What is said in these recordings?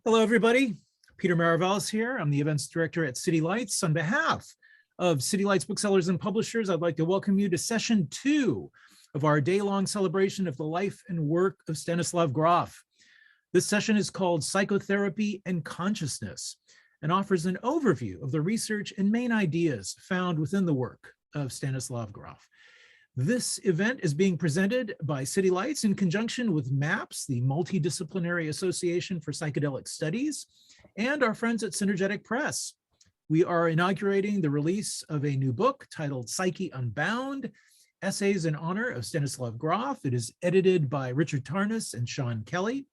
Hello, everybody. Peter Maravallis here. I'm the events director at City Lights. On behalf of City Lights booksellers and publishers, I'd like to welcome you to session 2 of our day-long celebration of the life and work of Stanislav Grof. This session is called Psychotherapy and Consciousness and offers an overview of the research and main ideas found within the work of Stanislav Grof. This event is being presented by City Lights in conjunction with MAPS, the Multidisciplinary Association for Psychedelic Studies, and our friends at Synergetic Press. We are inaugurating the release of a new book titled Psyche Unbound, Essays in Honor of Stanislav Grof. It is edited by Richard Tarnas and Sean Kelly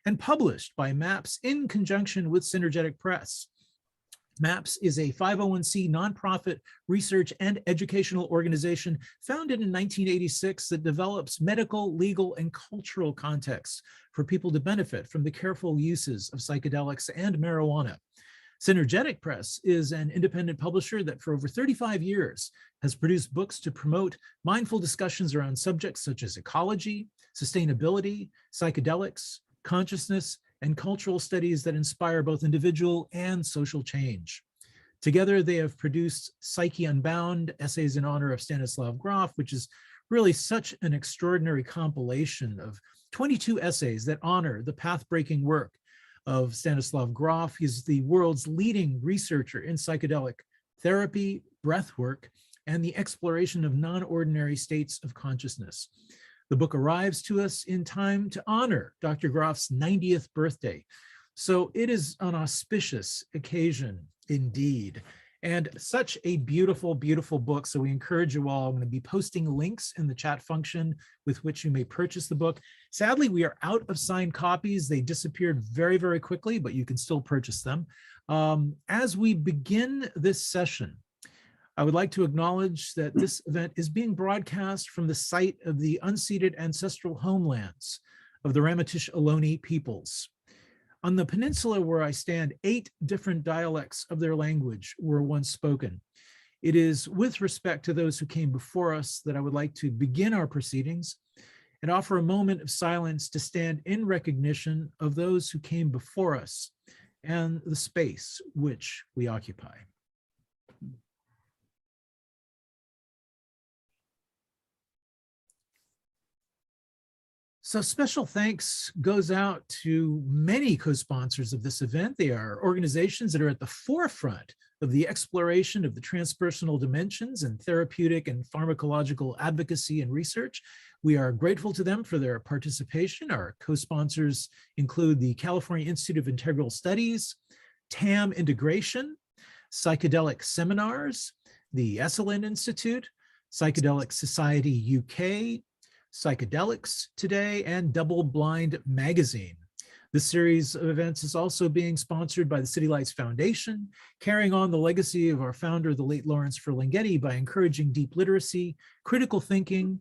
and published by MAPS in conjunction with Synergetic Press. MAPS is a 501c nonprofit research and educational organization founded in 1986 that develops medical, legal, and cultural contexts for people to benefit from the careful uses of psychedelics and marijuana. Synergetic Press is an independent publisher that for over 35 years has produced books to promote mindful discussions around subjects such as ecology, sustainability, psychedelics, consciousness, and cultural studies that inspire both individual and social change. Together, they have produced Psyche Unbound, Essays in Honor of Stanislav Grof, which is really such an extraordinary compilation of 22 essays that honor the path-breaking work of Stanislav Grof. He's the world's leading researcher in psychedelic therapy, breathwork, and the exploration of non-ordinary states of consciousness. The book arrives to us in time to honor Dr. Grof's 90th birthday. So it is an auspicious occasion indeed. And such a beautiful, beautiful book. So we encourage you all. I'm going to be posting links in the chat function with which you may purchase the book. Sadly, we are out of signed copies. They disappeared very, very quickly, but you can still purchase them. As we begin this session, I would like to acknowledge that this event is being broadcast from the site of the unceded ancestral homelands of the Ramaytush Ohlone peoples. On the peninsula where I stand, 8 different dialects of their language were once spoken. It is with respect to those who came before us that I would like to begin our proceedings and offer a moment of silence to stand in recognition of those who came before us and the space which we occupy. So special thanks goes out to many co-sponsors of this event. They are organizations that are at the forefront of the exploration of the transpersonal dimensions and therapeutic and pharmacological advocacy and research. We are grateful to them for their participation. Our co-sponsors include the California Institute of Integral Studies, TAM Integration, Psychedelic Seminars, the Esalen Institute, Psychedelic Society UK, Psychedelics Today, and Double Blind Magazine. This series of events is also being sponsored by the City Lights Foundation, carrying on the legacy of our founder, the late Lawrence Ferlinghetti, by encouraging deep literacy, critical thinking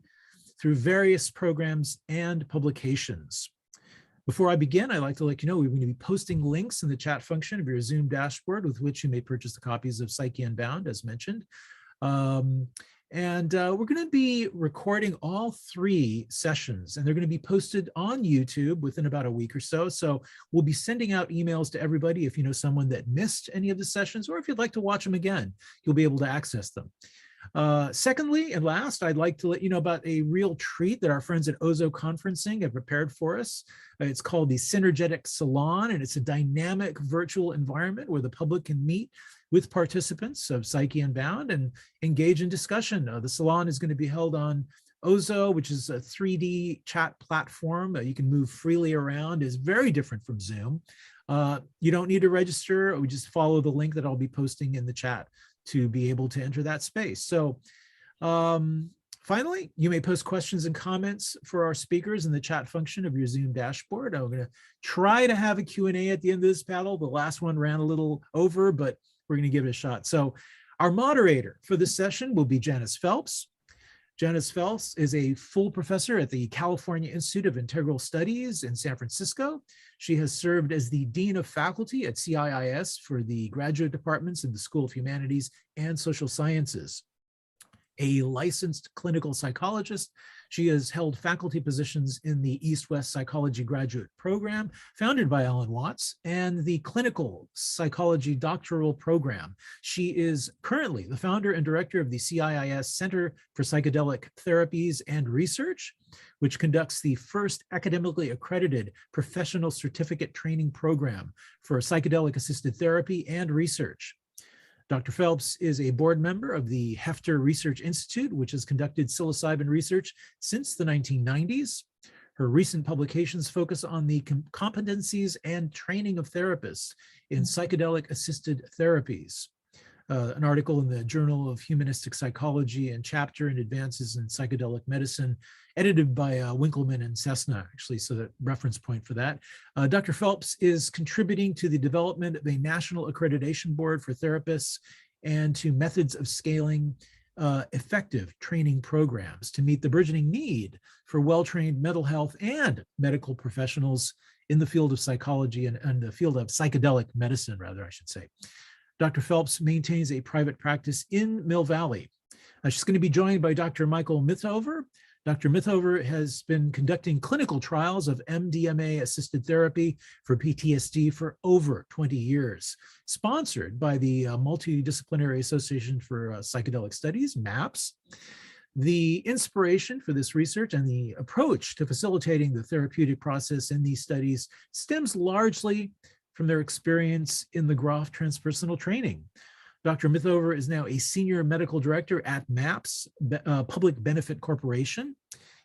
through various programs and publications. Before I begin, I'd like to let you know we're going to be posting links in the chat function of your Zoom dashboard with which you may purchase the copies of Psyche Unbound, as mentioned. We're going to be recording all 3 sessions, and they're going to be posted on YouTube within about a week or so. So we'll be sending out emails to everybody if you know someone that missed any of the sessions, or if you'd like to watch them again, you'll be able to access them. Secondly, and last, I'd like to let you know about a real treat that our friends at Ozo Conferencing have prepared for us. It's called the Synergetic Salon, and it's a dynamic virtual environment where the public can meet with participants of Psyche Unbound and engage in discussion. The salon is going to be held on Ozo, which is a 3D chat platform. You can move freely around. It's very different from Zoom. You don't need to register. We just follow the link that I'll be posting in the chat to be able to enter that space. So finally, you may post questions and comments for our speakers in the chat function of your Zoom dashboard. I'm going to try to have a Q&A at the end of this panel. The last one ran a little over, but we're going to give it a shot. So our moderator for this session will be Janice Phelps. Janice Phelps is a full professor at the California Institute of Integral Studies in San Francisco. She has served as the Dean of Faculty at CIIS for the graduate departments in the School of Humanities and Social Sciences. A licensed clinical psychologist, She has held faculty positions in the East-West Psychology Graduate Program, founded by Alan Watts, and the Clinical Psychology Doctoral Program. She is currently the founder and director of the CIIS Center for Psychedelic Therapies and Research, which conducts the first academically accredited professional certificate training program for psychedelic-assisted therapy and research. Dr. Phelps is a board member of the Hefter Research Institute, which has conducted psilocybin research since the 1990s. Her recent publications focus on the competencies and training of therapists in psychedelic-assisted therapies. An article in the Journal of Humanistic Psychology and chapter in Advances in Psychedelic Medicine, edited by Winkleman and Cessna, actually, so that reference point for that. Dr. Phelps is contributing to the development of a national accreditation board for therapists and to methods of scaling effective training programs to meet the burgeoning need for well-trained mental health and medical professionals in the field of psychology and the field of psychedelic medicine, rather, I should say. Dr. Phelps maintains a private practice in Mill Valley. She's going to be joined by Dr. Michael Mithover. Dr. Mithover has been conducting clinical trials of MDMA-assisted therapy for PTSD for over 20 years, sponsored by the Multidisciplinary Association for Psychedelic Studies, MAPS. The inspiration for this research and the approach to facilitating the therapeutic process in these studies stems largely from their experience in the Groff transpersonal training. Dr. Mithover is now a senior medical director at MAPS, Public Benefit Corporation.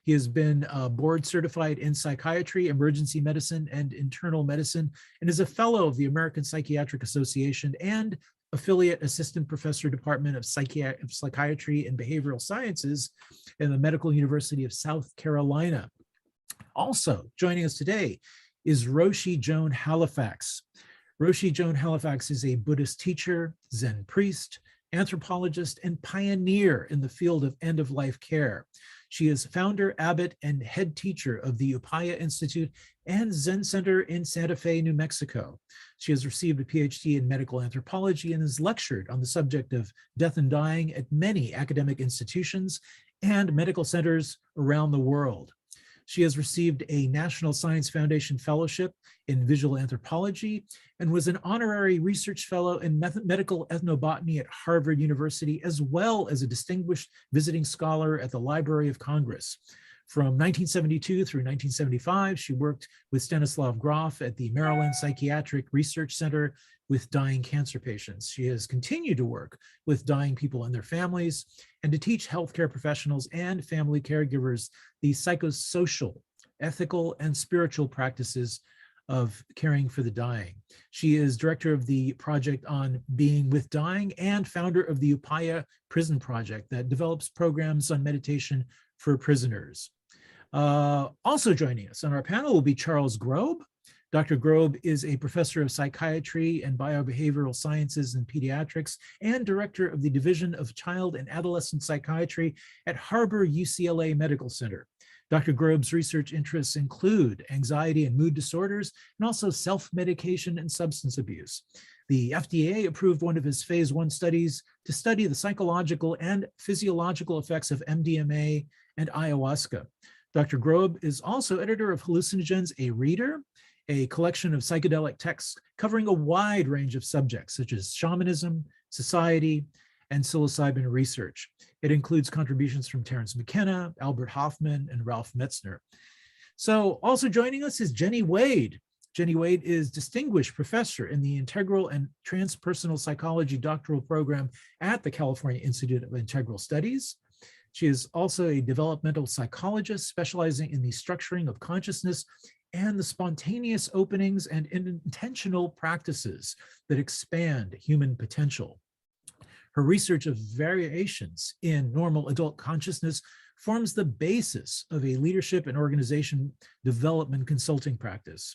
He has been board certified in psychiatry, emergency medicine, and internal medicine, and is a fellow of the American Psychiatric Association and affiliate assistant professor, Department of Psychiatry and Behavioral Sciences in the Medical University of South Carolina. Also joining us today is Roshi Joan Halifax. Roshi Joan Halifax is a Buddhist teacher, Zen priest, anthropologist, and pioneer in the field of end-of-life care. She is founder, abbot, and head teacher of the Upaya Institute and Zen Center in Santa Fe, New Mexico. She has received a PhD in medical anthropology and has lectured on the subject of death and dying at many academic institutions and medical centers around the world. She has received a National Science Foundation Fellowship in Visual Anthropology and was an honorary research fellow in medical ethnobotany at Harvard University, as well as a distinguished visiting scholar at the Library of Congress. From 1972 through 1975, she worked with Stanislav Grof at the Maryland Psychiatric Research Center with dying cancer patients. She has continued to work with dying people and their families and to teach healthcare professionals and family caregivers the psychosocial, ethical, and spiritual practices of caring for the dying. She is director of the project on being with dying and founder of the Upaya Prison Project that develops programs on meditation for prisoners. Also joining us on our panel will be Charles Grobe. Dr. Grobe is a professor of psychiatry and biobehavioral sciences and pediatrics and director of the Division of Child and Adolescent Psychiatry at Harbor UCLA Medical Center. Dr. Grobe's research interests include anxiety and mood disorders, and also self-medication and substance abuse. The FDA approved one of his phase 1 studies to study the psychological and physiological effects of MDMA and ayahuasca. Dr. Grobe is also editor of Hallucinogens, a Reader, a collection of psychedelic texts covering a wide range of subjects such as shamanism, society, and psilocybin research. It includes contributions from Terence McKenna, Albert Hoffman, and Ralph Metzner. So also joining us is Jenny Wade. Jenny Wade is Distinguished Professor in the Integral and Transpersonal Psychology Doctoral Program at the California Institute of Integral Studies. She is also a developmental psychologist specializing in the structuring of consciousness and the spontaneous openings and intentional practices that expand human potential. Her research of variations in normal adult consciousness forms the basis of a leadership and organization development consulting practice.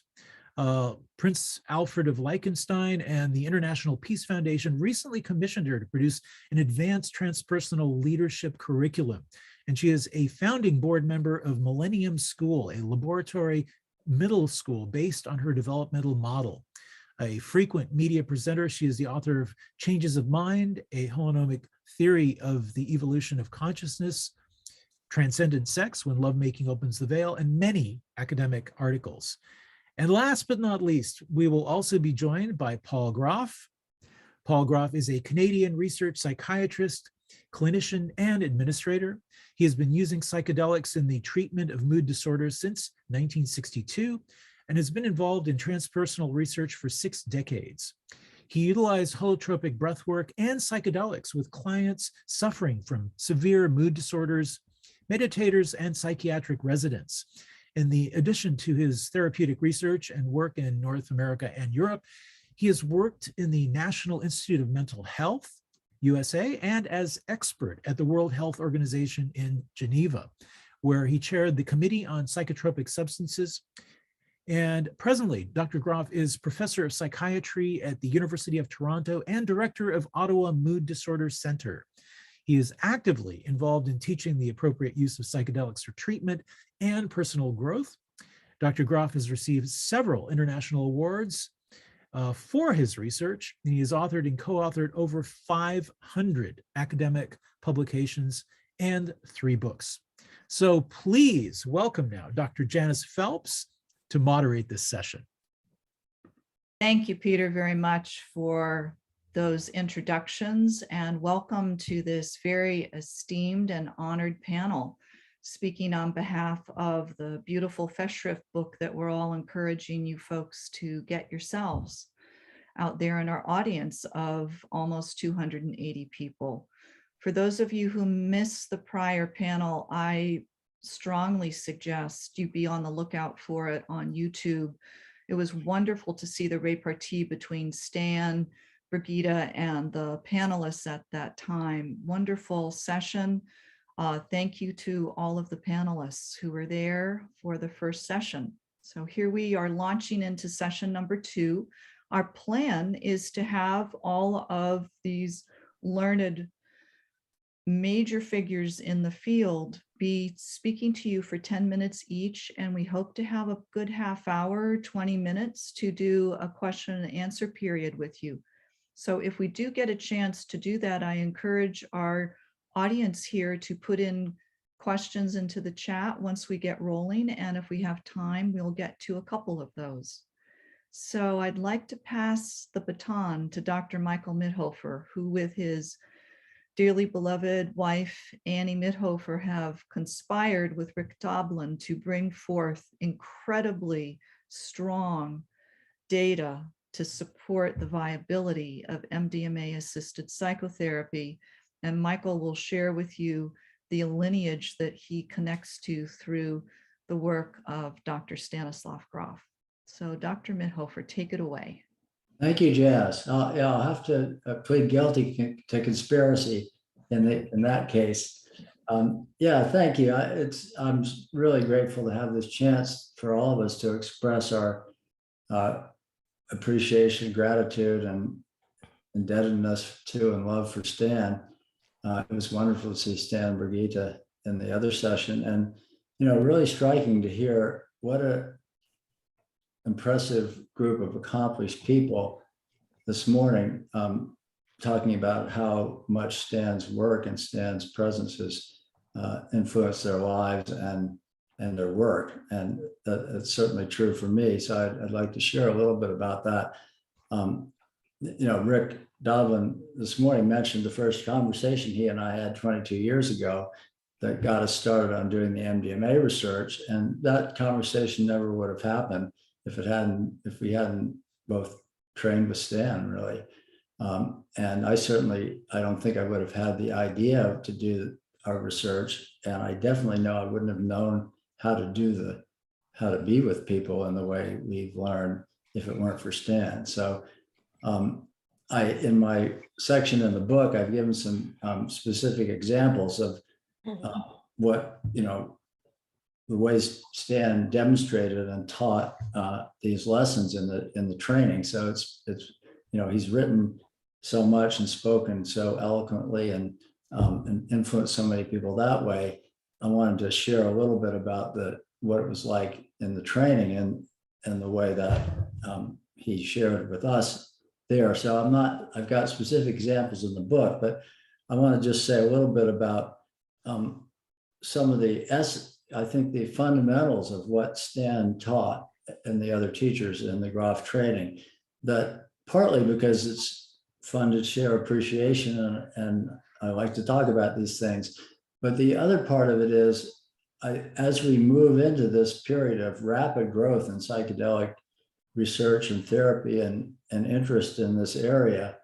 Prince Alfred of Liechtenstein and the International Peace Foundation recently commissioned her to produce an advanced transpersonal leadership curriculum. And she is a founding board member of Millennium School, a laboratory middle school based on her developmental model. A frequent media presenter, she is the author of Changes of Mind, a holonomic theory of the evolution of consciousness, Transcendent Sex, When Lovemaking Opens the Veil, and many academic articles. And last but not least, we will also be joined by Paul Groff. Paul Groff is a Canadian research psychiatrist, clinician, and administrator. He has been using psychedelics in the treatment of mood disorders since 1962 and has been involved in transpersonal research for 6 decades. He utilized holotropic breathwork and psychedelics with clients suffering from severe mood disorders, meditators, and psychiatric residents. In the addition to his therapeutic research and work in North America and Europe, he has worked in the National Institute of Mental Health, USA, and as expert at the World Health Organization in Geneva, where he chaired the Committee on Psychotropic Substances. And presently, Dr. Groff is professor of psychiatry at the University of Toronto and director of Ottawa Mood Disorder Center. He is actively involved in teaching the appropriate use of psychedelics for treatment and personal growth. Dr. Groff has received several international awards for his research, and he has authored and co-authored over 500 academic publications and 3 books. So please welcome now Dr. Janice Phelps to moderate this session. Thank you, Peter, very much for those introductions, and welcome to this very esteemed and honored panel, speaking on behalf of the beautiful Festschrift book that we're all encouraging you folks to get yourselves out there in our audience of almost 280 people. For those of you who missed the prior panel, I strongly suggest you be on the lookout for it on YouTube. It was wonderful to see the repartee between Stan, Brigitte, and the panelists at that time. Wonderful session. Thank you to all of the panelists who were there for the first session. So here we are launching into session number 2. Our plan is to have all of these learned major figures in the field be speaking to you for 10 minutes each, and we hope to have a good half hour, 20 minutes to do a question and answer period with you. So if we do get a chance to do that, I encourage our audience here to put in questions into the chat once we get rolling, and if we have time, we'll get to a couple of those. So I'd like to pass the baton to Dr. Michael Mithover, who with his dearly beloved wife, Annie Mithover, have conspired with Rick Doblin to bring forth incredibly strong data to support the viability of MDMA-assisted psychotherapy. And Michael will share with you the lineage that he connects to through the work of Dr. Stanislav Grof. So Dr. Mithover, take it away. Thank you, Jazz. I'll have to plead guilty to conspiracy in that case. Yeah, thank you. I'm really grateful to have this chance for all of us to express our appreciation, gratitude, and indebtedness to and love for Stan. It was wonderful to see Stan and Brigitte in the other session, and really striking to hear what a impressive group of accomplished people this morning, talking about how much Stan's work and Stan's presence has influenced their lives and their work. And that's certainly true for me. So I'd like to share a little bit about that. Rick Doblin this morning mentioned the first conversation he and I had 22 years ago that got us started on doing the MDMA research. And that conversation never would have happened if we hadn't both trained with Stan, really. And I don't think I would have had the idea to do our research. And I definitely know I wouldn't have known how to be with people in the way we've learned if it weren't for Stan. So in my section in the book, I've given some specific examples of what, the ways Stan demonstrated and taught these lessons in the training. So it's he's written so much and spoken so eloquently and influenced so many people that way. I wanted to share a little bit about what it was like in the training and the way that he shared with us there. So I've got specific examples in the book, but I want to just say a little bit about some of I think the fundamentals of what Stan taught and the other teachers in the Groff training, that partly because it's fun to share appreciation and I like to talk about these things. But the other part of it is, as we move into this period of rapid growth in psychedelic research and therapy and interest in this area,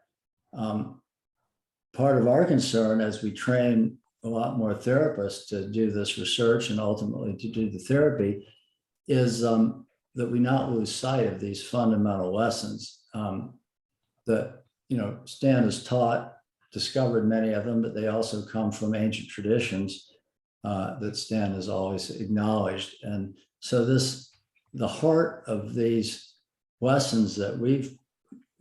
part of our concern as we train a lot more therapists to do this research and ultimately to do the therapy is that we not lose sight of these fundamental lessons that, Stan has taught, discovered many of them, but they also come from ancient traditions that Stan has always acknowledged. And so the heart of these lessons that we've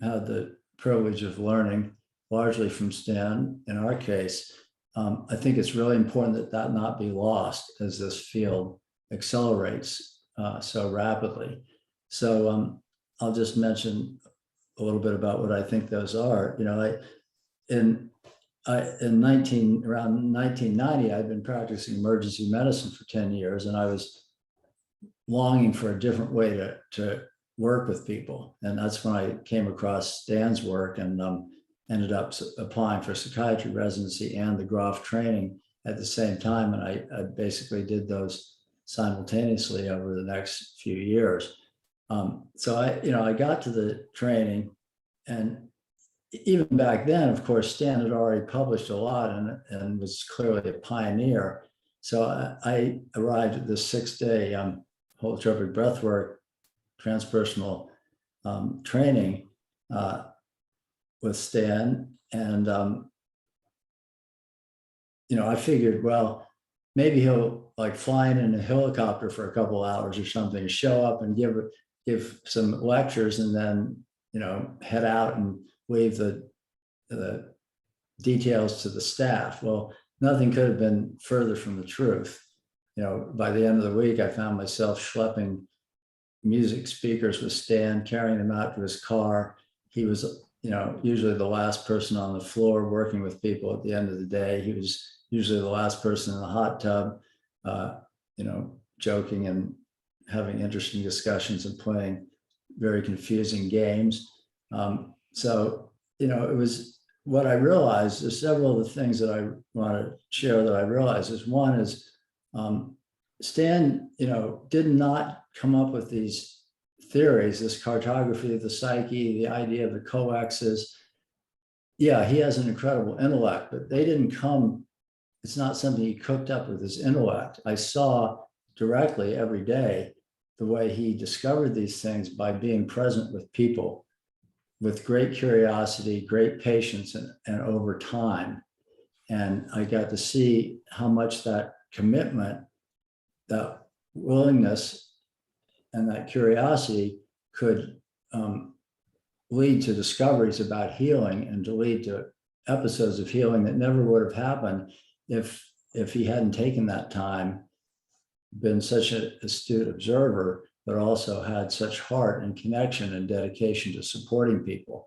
had the privilege of learning largely from Stan, in our case, I think it's really important that not be lost as this field accelerates so rapidly. So I'll just mention a little bit about what I think those are. Around 1990, I'd been practicing emergency medicine for 10 years, and I was longing for a different way to work with people. And that's when I came across Stan's work and ended up applying for psychiatry residency and the Groff training at the same time. And I basically did those simultaneously over the next few years. So I got to the training, and even back then, of course, Stan had already published a lot and was clearly a pioneer. So I arrived at this 6-day holotropic breathwork transpersonal training with Stan. And, I figured, well, maybe he'll like fly in a helicopter for a couple hours or something, show up and give some lectures and then, head out and leave the details to the staff. Well, nothing could have been further from the truth. By the end of the week, I found myself schlepping music speakers with Stan, carrying them out to his car. He was, usually the last person on the floor working with people at the end of the day. He was usually the last person in the hot tub, joking and having interesting discussions and playing very confusing games. So, it was what I realized. There's several of the things that I want to share that I realized is one is Stan, did not come up with these theories, this cartography of the psyche, the idea of the coexes. Yeah, he has an incredible intellect, but they didn't come, it's not something he cooked up with his intellect. I saw directly every day the way he discovered these things by being present with people with great curiosity, great patience, and over time. And I got to see how much that commitment, that willingness, and that curiosity could lead to discoveries about healing and to lead to episodes of healing that never would have happened if he hadn't taken that time, been such an astute observer, but also had such heart and connection and dedication to supporting people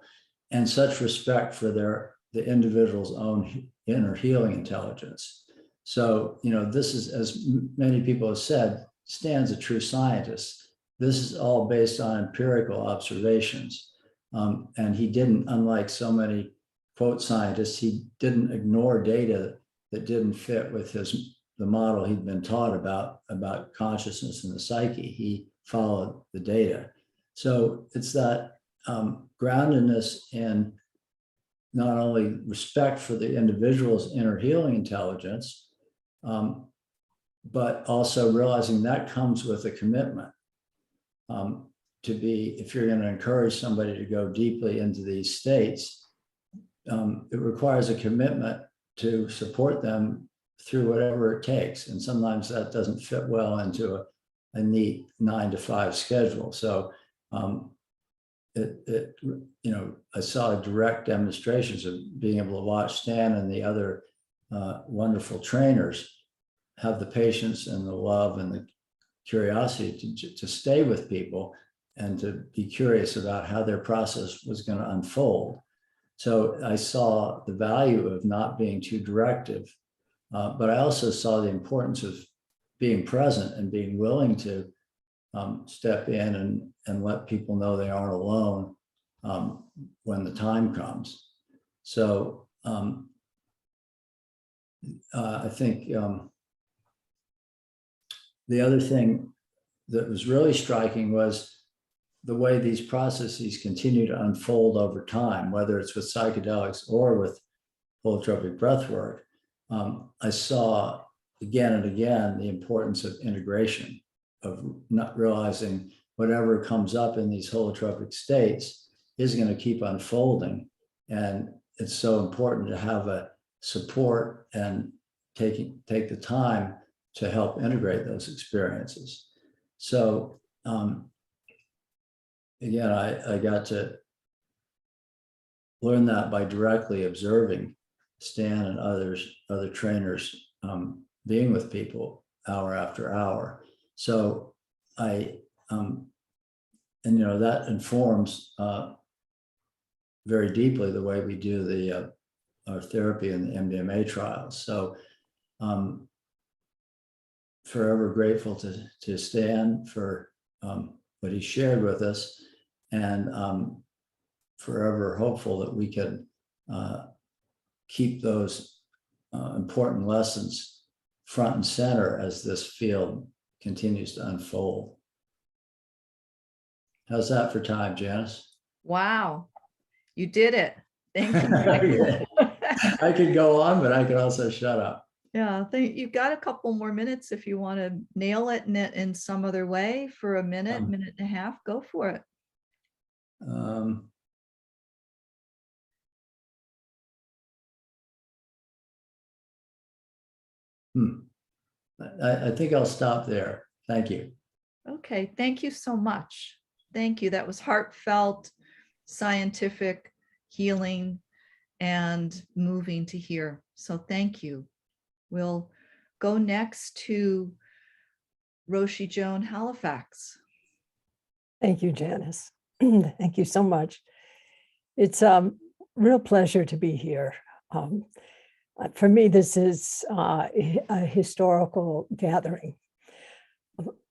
and such respect for the individual's own inner healing intelligence. So, this is, as many people have said, Stan's a true scientist. This is all based on empirical observations. And he didn't, unlike so many quote scientists, he didn't ignore data that didn't fit with the model he'd been taught about consciousness and the psyche. He followed the data. So it's that groundedness in not only respect for the individual's inner healing intelligence, but also realizing that comes with a commitment to be, if you're going to encourage somebody to go deeply into these states, it requires a commitment to support them through whatever it takes. And sometimes that doesn't fit well into a neat 9-to-5 schedule. So I saw direct demonstrations of being able to watch Stan and the other wonderful trainers have the patience and the love and the curiosity to stay with people and to be curious about how their process was going to unfold. So I saw the value of not being too directive, But I also saw the importance of being present and being willing to step in and let people know they aren't alone when the time comes. So I think the other thing that was really striking was the way these processes continue to unfold over time, whether it's with psychedelics or with holotropic breath work. I saw again and again the importance of integration, of not realizing whatever comes up in these holotropic states is going to keep unfolding. And it's so important to have a support and take the time to help integrate those experiences. So again, I got to learn that by directly observing Stan and other trainers being with people hour after hour. So and that informs very deeply the way we do our therapy in the MDMA trials. So forever grateful to Stan for what he shared with us, and forever hopeful that we can keep those important lessons front and center as this field continues to unfold. How's that for time, Janice? Wow, you did it. Thank you. I could go on, but I could also shut up. Yeah, you've got a couple more minutes if you want to nail it in some other way for a minute, minute and a half. Go for it. I think I'll stop there. Thank you. Okay, thank you so much. Thank you. That was heartfelt, scientific, healing, and moving to hear. So thank you. We'll go next to Roshi Joan, Halifax. Thank you, Janice. Thank you so much. It's a real pleasure to be here. For me, this is a historical gathering,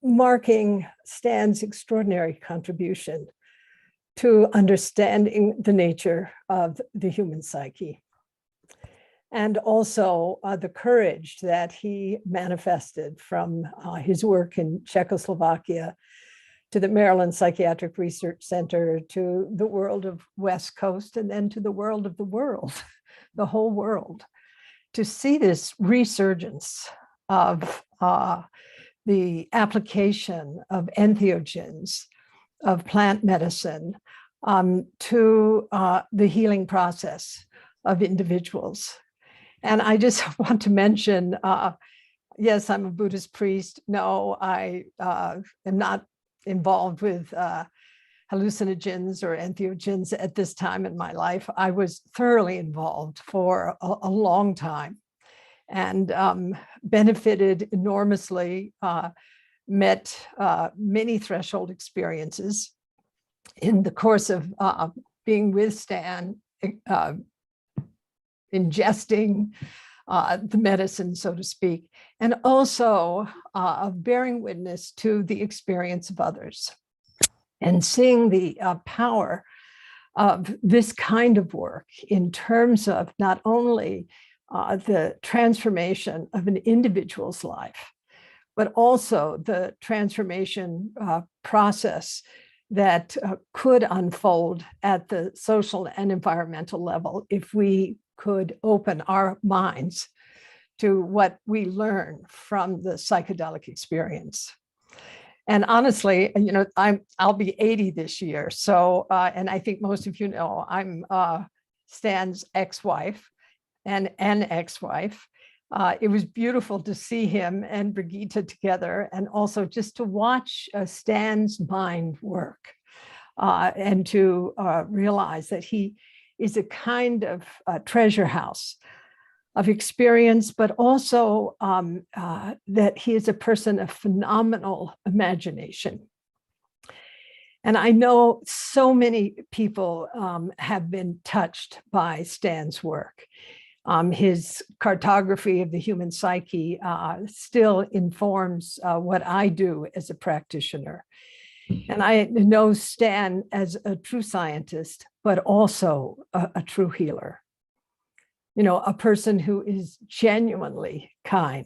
marking Stan's extraordinary contribution to understanding the nature of the human psyche, and also the courage that he manifested from his work in Czechoslovakia to the Maryland Psychiatric Research Center, to the world of West Coast, and then to the world of the world, the whole world, to see this resurgence of the application of entheogens, of plant medicine, to the healing process of individuals. And I just want to mention, yes, I'm a Buddhist priest. No, I am not involved with hallucinogens or entheogens at this time in my life. I was thoroughly involved for a long time, and benefited enormously, met many threshold experiences in the course of being with Stan, ingesting the medicine, so to speak, and also of bearing witness to the experience of others and seeing the power of this kind of work in terms of not only the transformation of an individual's life, but also the transformation process that could unfold at the social and environmental level if we could open our minds to what we learn from the psychedelic experience. And honestly, I'll be 80 this year. So, and I think most of you know, I'm Stan's ex-wife and an ex-wife. It was beautiful to see him and Brigitte together, and also just to watch Stan's mind work and to realize that he is a kind of treasure house of experience, but also that he is a person of phenomenal imagination. And I know so many people have been touched by Stan's work. His cartography of the human psyche still informs what I do as a practitioner. And I know Stan as a true scientist, but also a true healer. You know, a person who is genuinely kind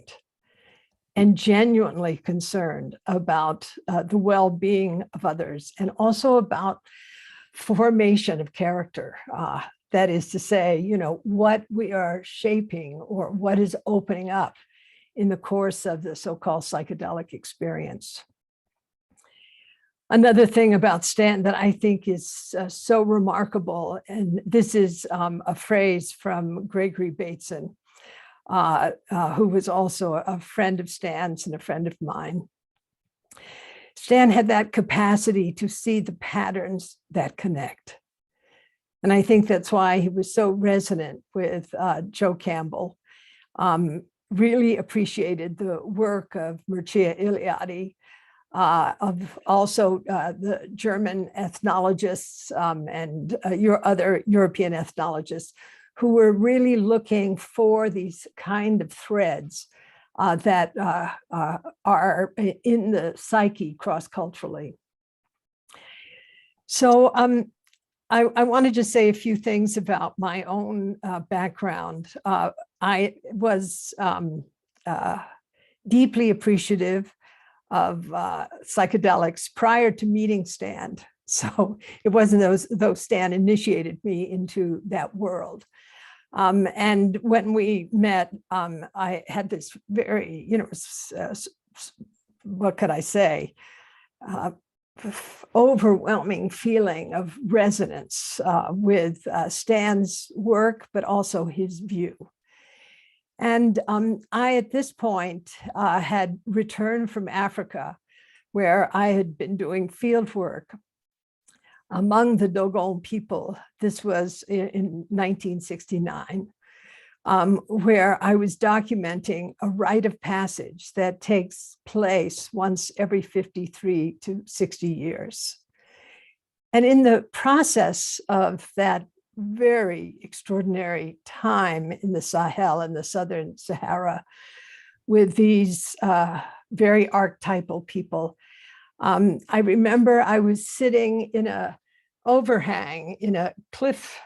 and genuinely concerned about the well-being of others, and also about formation of character. That is to say, you know, what we are shaping or what is opening up in the course of the so-called psychedelic experience. Another thing about Stan that I think is so remarkable, and this is a phrase from Gregory Bateson, who was also a friend of Stan's and a friend of mine. Stan had that capacity to see the patterns that connect. And I think that's why he was so resonant with Joe Campbell, really appreciated the work of Mircea Eliade, of also the German ethnologists and your other European ethnologists, who were really looking for these kind of threads that are in the psyche cross-culturally. So I wanted to say a few things about my own background. I was deeply appreciative of psychedelics prior to meeting Stan. So it wasn't those Stan initiated me into that world. And when we met, I had this very, you know, what could I say? Overwhelming feeling of resonance with Stan's work, but also his view. And I, at this point, had returned from Africa, where I had been doing field work among the Dogon people. This was in 1969, where I was documenting a rite of passage that takes place once every 53 to 60 years. And in the process of that very extraordinary time in the Sahel and the Southern Sahara, with these very archetypal people, I remember I was sitting in a overhang in a cliff,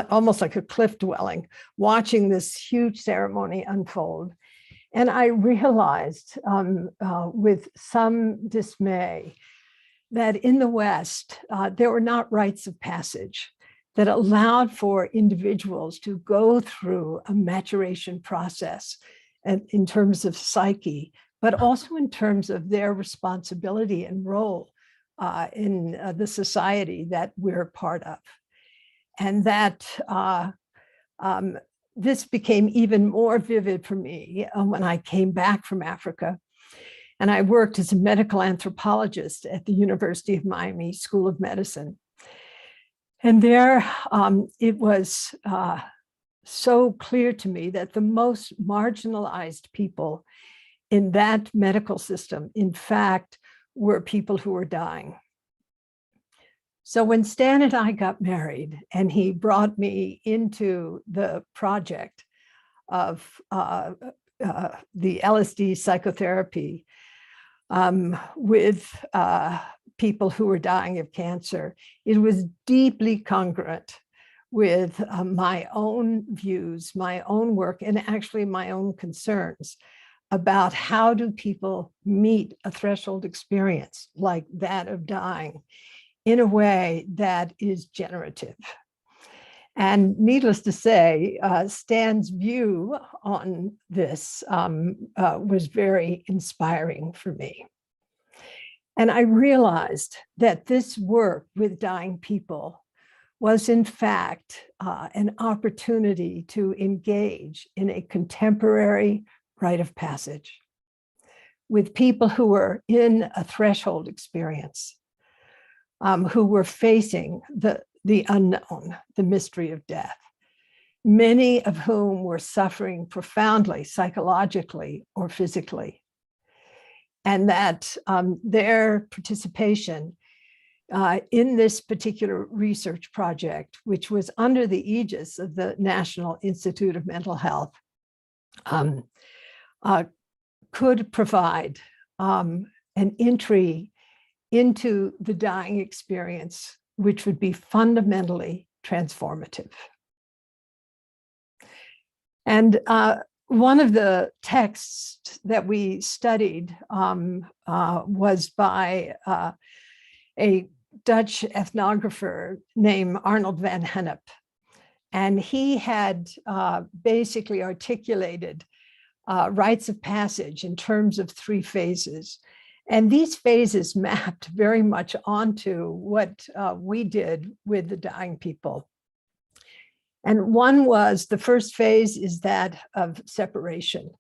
almost like a cliff dwelling, watching this huge ceremony unfold. And I realized with some dismay that in the West, there were not rites of passage that allowed for individuals to go through a maturation process in terms of psyche, but also in terms of their responsibility and role in the society that we're part of. And that this became even more vivid for me when I came back from Africa. And I worked as a medical anthropologist at the University of Miami School of Medicine. And there it was so clear to me that the most marginalized people in that medical system, in fact, were people who were dying. So when Stan and I got married and he brought me into the project of the LSD psychotherapy with people who were dying of cancer, it was deeply congruent with my own views, my own work, and actually my own concerns about how do people meet a threshold experience like that of dying in a way that is generative. And needless to say, Stan's view on this was very inspiring for me. And I realized that this work with dying people was in fact an opportunity to engage in a contemporary rite of passage with people who were in a threshold experience, who were facing the unknown, the mystery of death, many of whom were suffering profoundly, psychologically or physically. And that their participation in this particular research project, which was under the aegis of the National Institute of Mental Health, could provide an entry into the dying experience, which would be fundamentally transformative. And one of the texts that we studied was by a Dutch ethnographer named Arnold van Gennep. And he had basically articulated rites of passage in terms of 3 phases. And these phases mapped very much onto what we did with the dying people. And one was, the first phase is that of separation.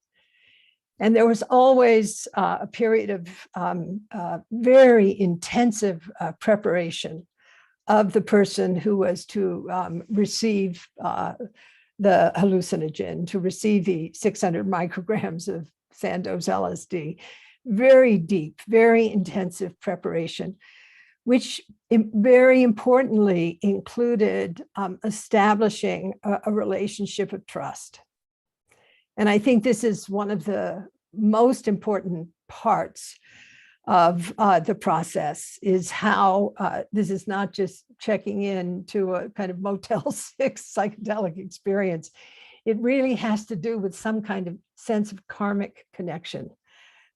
And there was always a period of very intensive preparation of the person who was to receive the hallucinogen, to receive the 600 micrograms of Sandoz LSD. Very deep, very intensive preparation, which very importantly included establishing a relationship of trust. And I think this is one of the most important parts of the process, is how this is not just checking in to a kind of Motel 6 psychedelic experience. It really has to do with some kind of sense of karmic connection.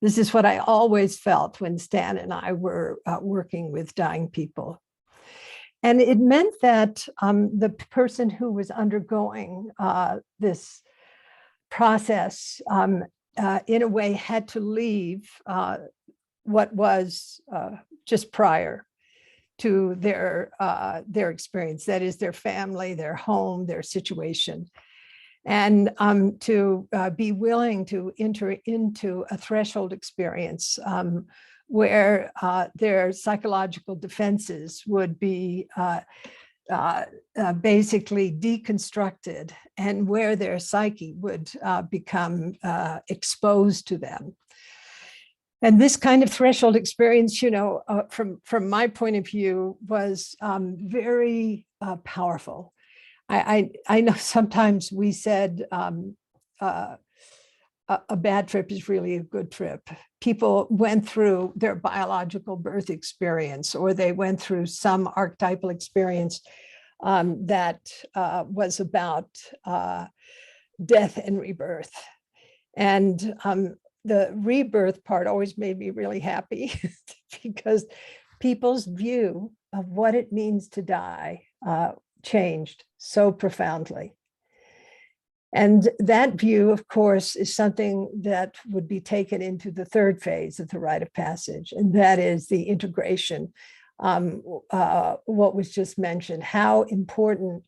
This is what I always felt when Stan and I were working with dying people. And it meant that the person who was undergoing this process in a way had to leave what was just prior to their experience, that is their family, their home, their situation, and to be willing to enter into a threshold experience where their psychological defenses would be basically deconstructed, and where their psyche would become exposed to them. And this kind of threshold experience, from my point of view, was very powerful. I know sometimes we said a bad trip is really a good trip. People went through their biological birth experience, or they went through some archetypal experience that was about death and rebirth. And the rebirth part always made me really happy because people's view of what it means to die changed so profoundly. And that view, of course, is something that would be taken into the 3rd phase of the rite of passage, and that is the integration. What was just mentioned, how important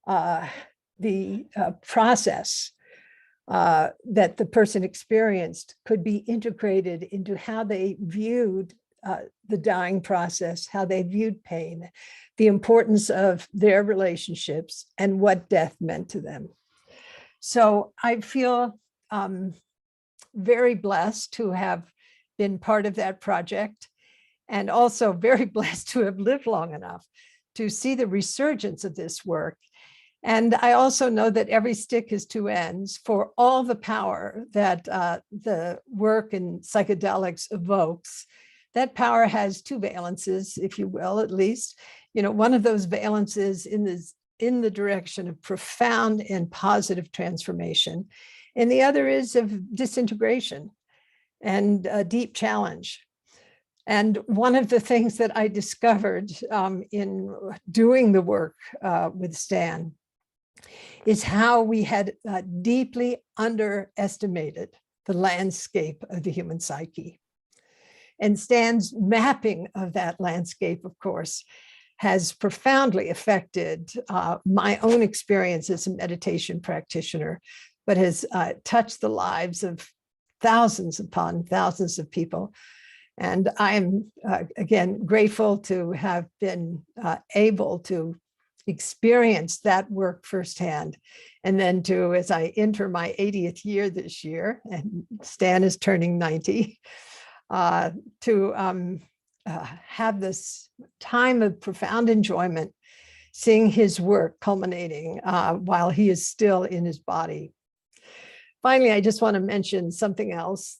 the process that the person experienced could be integrated into how they viewed the dying process, how they viewed pain, the importance of their relationships, and what death meant to them. So I feel very blessed to have been part of that project, and also very blessed to have lived long enough to see the resurgence of this work. And I also know that every stick has 2 ends. For all the power that the work in psychedelics evokes, that power has 2 valences, if you will, at least. One of those valences in the direction of profound and positive transformation, and the other is of disintegration and a deep challenge. And one of the things that I discovered in doing the work with Stan is how we had deeply underestimated the landscape of the human psyche. And Stan's mapping of that landscape, of course, has profoundly affected my own experience as a meditation practitioner, but has touched the lives of thousands upon thousands of people. And I am, again, grateful to have been able to experience that work firsthand. And then to, as I enter my 80th year this year, and Stan is turning 90, to have this time of profound enjoyment, seeing his work culminating while he is still in his body. Finally, I just want to mention something else.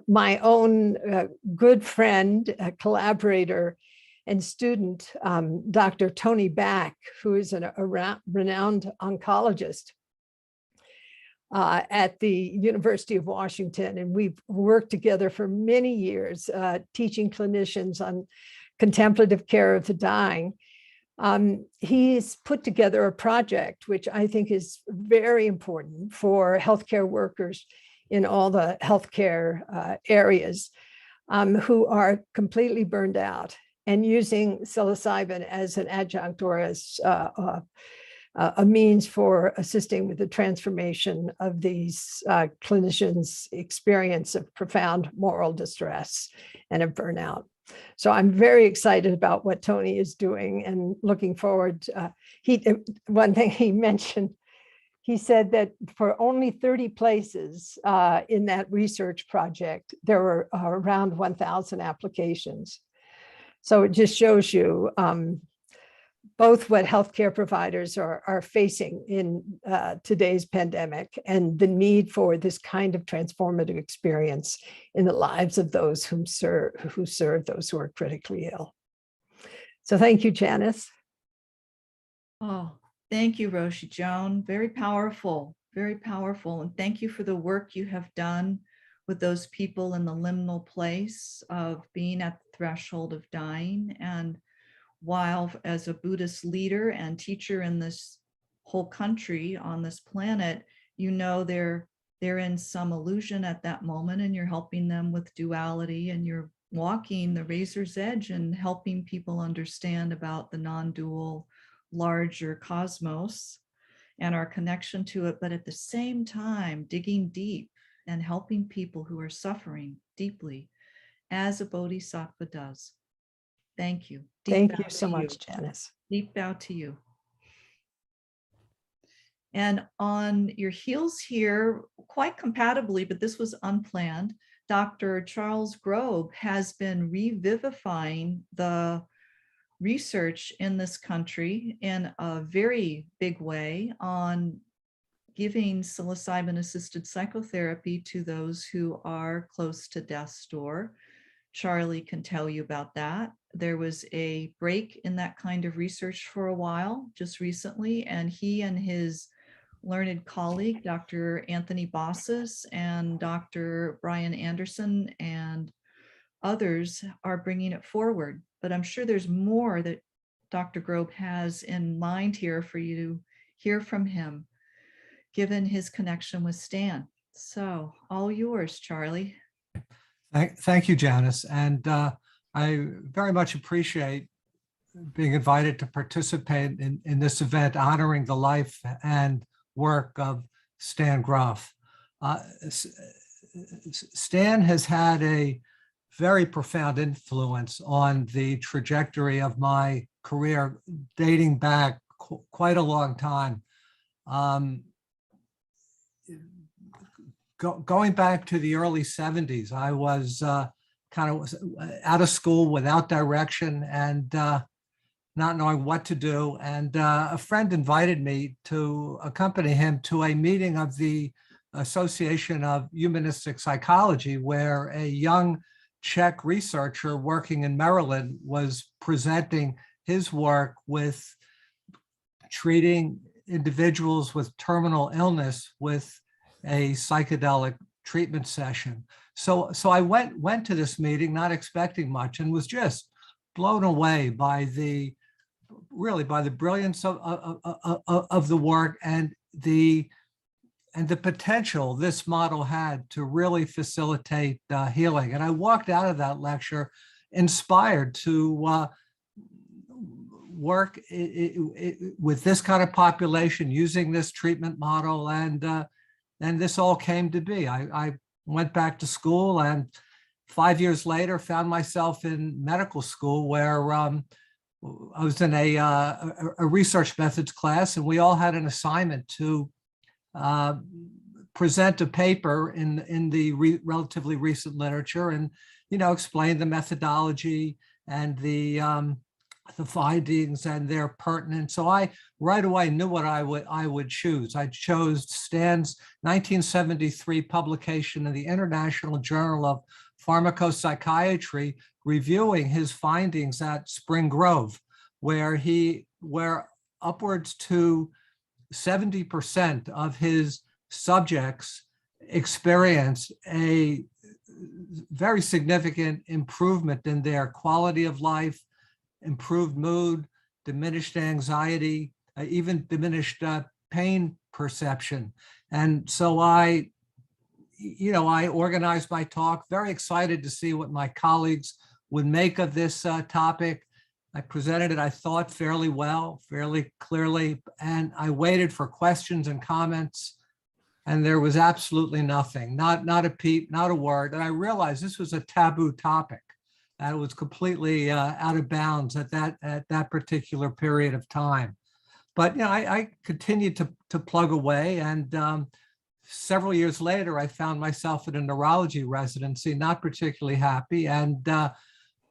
My own good friend, collaborator, and student, Dr. Tony Back, who is a renowned oncologist at the University of Washington. And we've worked together for many years, teaching clinicians on contemplative care of the dying. He's put together a project, which I think is very important for healthcare workers in all the healthcare areas who are completely burned out, and using psilocybin as an adjunct or as a means for assisting with the transformation of these clinicians' experience of profound moral distress and of burnout. So I'm very excited about what Tony is doing and looking forward. One thing he mentioned, he said that for only 30 places in that research project, there were around 1,000 applications. So it just shows you both what healthcare providers are facing in today's pandemic and the need for this kind of transformative experience in the lives of those who serve those who are critically ill. So thank you, Janice. Oh, thank you, Roshi. Joan, very powerful, very powerful. And thank you for the work you have done with those people in the liminal place of being at the threshold of dying. And while as a Buddhist leader and teacher in this whole country on this planet, you know they're in some illusion at that moment, and you're helping them with duality, and you're walking the razor's edge and helping people understand about the non-dual larger cosmos and our connection to it, but at the same time digging deep and helping people who are suffering deeply as a bodhisattva does. Thank you. Thank you so much, Janice. Deep bow to you. And on your heels here, quite compatibly, but this was unplanned, Dr. Charles Grobe has been revivifying the research in this country in a very big way on giving psilocybin-assisted psychotherapy to those who are close to death's door. Charlie can tell you about that. There was a break in that kind of research for a while, just recently, and he and his learned colleague, Dr. Anthony Bossis and Dr. Brian Anderson and others are bringing it forward. But I'm sure there's more that Dr. Grobe has in mind here for you to hear from him, given his connection with Stan. So all yours, Charlie. Thank you, Janice. And I very much appreciate being invited to participate in this event, honoring the life and work of Stan Groff. Stan has had a very profound influence on the trajectory of my career, dating back quite a long time. Going back to the early 70s, I was kind of out of school without direction and not knowing what to do. And a friend invited me to accompany him to a meeting of the Association of Humanistic Psychology, where a young Czech researcher working in Maryland was presenting his work with treating individuals with terminal illness with a psychedelic treatment session. So I went to this meeting not expecting much and was just blown away by the brilliance of the work and the potential this model had to really facilitate healing. And I walked out of that lecture inspired to work with this kind of population using this treatment model, and this all came to be. I went back to school, and 5 years later found myself in medical school, where I was in a research methods class, and we all had an assignment to present a paper in the relatively recent literature and, explain the methodology and the findings and their pertinence. So I right away knew what I would choose. I chose Stan's 1973 publication in the International Journal of Pharmacopsychiatry, reviewing his findings at Spring Grove, where upwards to 70% of his subjects experienced a very significant improvement in their quality of life, improved mood, diminished anxiety, even diminished pain perception. And so I organized my talk, very excited to see what my colleagues would make of this topic. I presented it, I thought, fairly well, fairly clearly, and I waited for questions and comments, and there was absolutely nothing, not a peep, not a word. And I realized this was a taboo topic. That was completely out of bounds at that particular period of time. But I continued to plug away, and several years later, I found myself in a neurology residency, not particularly happy, and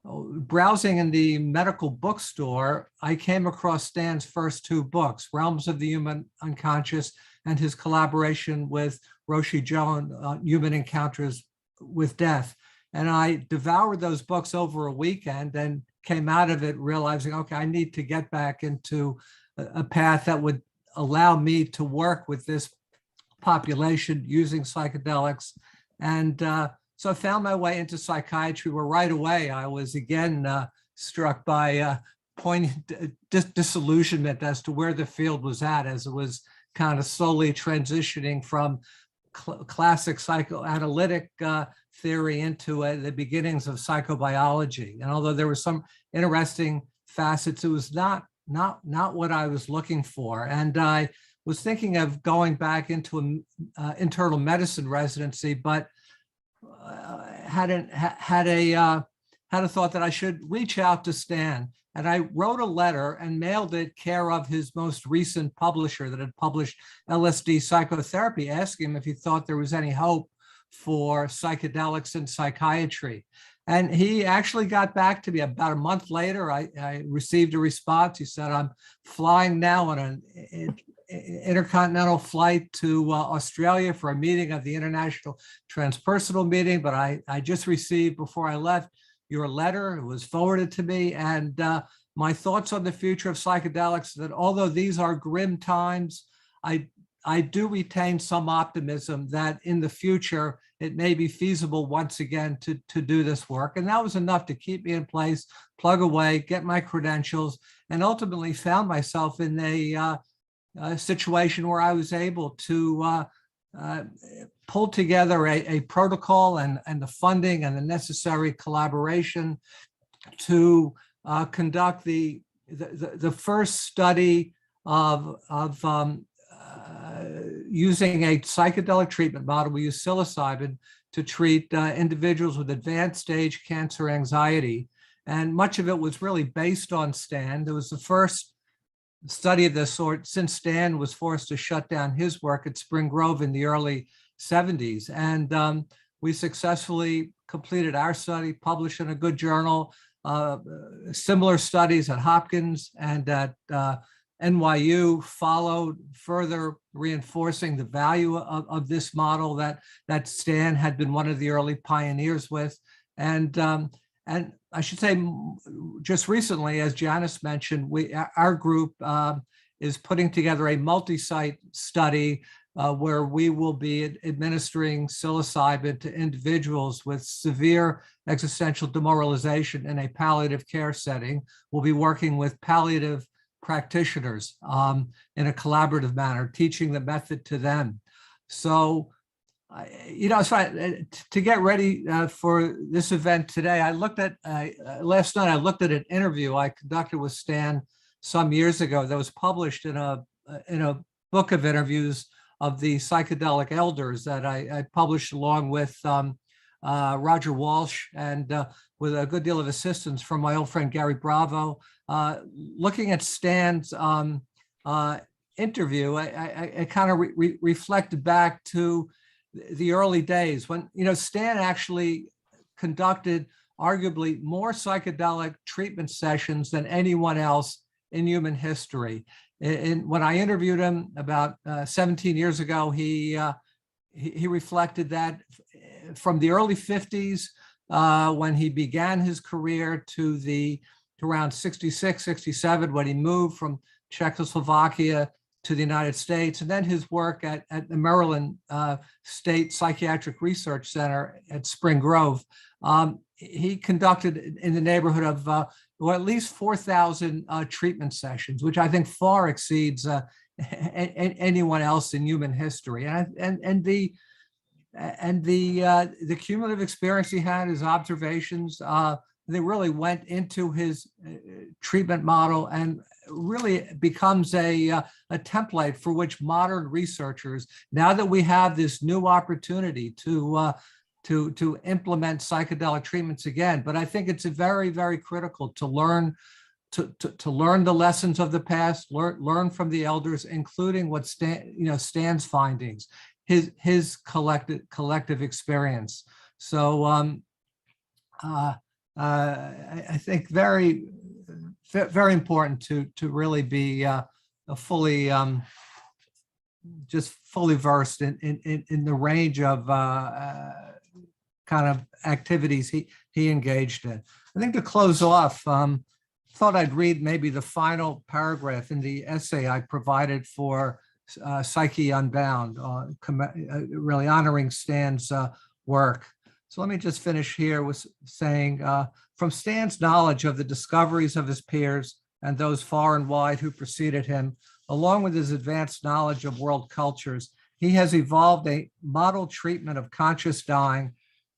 browsing in the medical bookstore, I came across Stan's first two books, Realms of the Human Unconscious and his collaboration with Roshi Joan, Human Encounters with Death. And I devoured those books over a weekend and came out of it realizing, okay, I need to get back into a path that would allow me to work with this population using psychedelics. And so I found my way into psychiatry, where right away I was again struck by poignant disillusionment as to where the field was at, as it was kind of slowly transitioning from classic psychoanalytic theory into the beginnings of psychobiology. And although there were some interesting facets, it was not what I was looking for. And I was thinking of going back into an internal medicine residency, but had a thought that I should reach out to Stan. And I wrote a letter and mailed it care of his most recent publisher that had published LSD Psychotherapy, asking him if he thought there was any hope for psychedelics in psychiatry. And he actually got back to me about a month later. I received a response. He said, I'm flying now on an intercontinental flight to Australia for a meeting of the International Transpersonal Meeting, but I just received, before I left, your letter. It was forwarded to me, and my thoughts on the future of psychedelics, that although these are grim times, I do retain some optimism that in the future it may be feasible once again to do this work. And that was enough to keep me in place, plug away, get my credentials, and ultimately found myself in a situation where I was able to pull together a protocol and the funding and the necessary collaboration to conduct the first study of using a psychedelic treatment model. We use psilocybin to treat individuals with advanced stage cancer anxiety. And much of it was really based on Stan. There was the first study of this sort since Stan was forced to shut down his work at Spring Grove in the early 70s. And we successfully completed our study, published in a good journal, similar studies at Hopkins and at NYU followed, further reinforcing the value of this model that Stan had been one of the early pioneers with. And I should say, just recently, as Janice mentioned, our group is putting together a multi-site study where we will be administering psilocybin to individuals with severe existential demoralization in a palliative care setting. We'll be working with palliative practitioners in a collaborative manner, teaching the method to them. So, to get ready for this event today, I looked at, last night, I looked at an interview I conducted with Stan some years ago that was published in a book of interviews of the psychedelic elders that I published along with Roger Walsh and with a good deal of assistance from my old friend Gary Bravo, looking at Stan's interview, I kind of reflected back to the early days when, Stan actually conducted arguably more psychedelic treatment sessions than anyone else in human history. And when I interviewed him about 17 years ago, he reflected that from the early 50s, when he began his career to around 66, 67, when he moved from Czechoslovakia to the United States, and then his work at the Maryland State Psychiatric Research Center at Spring Grove. He conducted in the neighborhood of at least 4,000 treatment sessions, which I think far exceeds anyone else in human history. And the cumulative experience he had, his observations, they really went into his treatment model and really becomes a template for which modern researchers, now that we have this new opportunity to implement psychedelic treatments again. But I think it's very, very critical to learn to learn the lessons of the past, learn from the elders, including what Stan's findings, his collective experience. So I think very important to really be fully versed in the range of kind of activities he engaged in. I think to close off, thought I'd read maybe the final paragraph in the essay I provided for Psyche Unbound, really honoring Stan's work. So let me just finish here with saying, from Stan's knowledge of the discoveries of his peers and those far and wide who preceded him, along with his advanced knowledge of world cultures, he has evolved a model treatment of conscious dying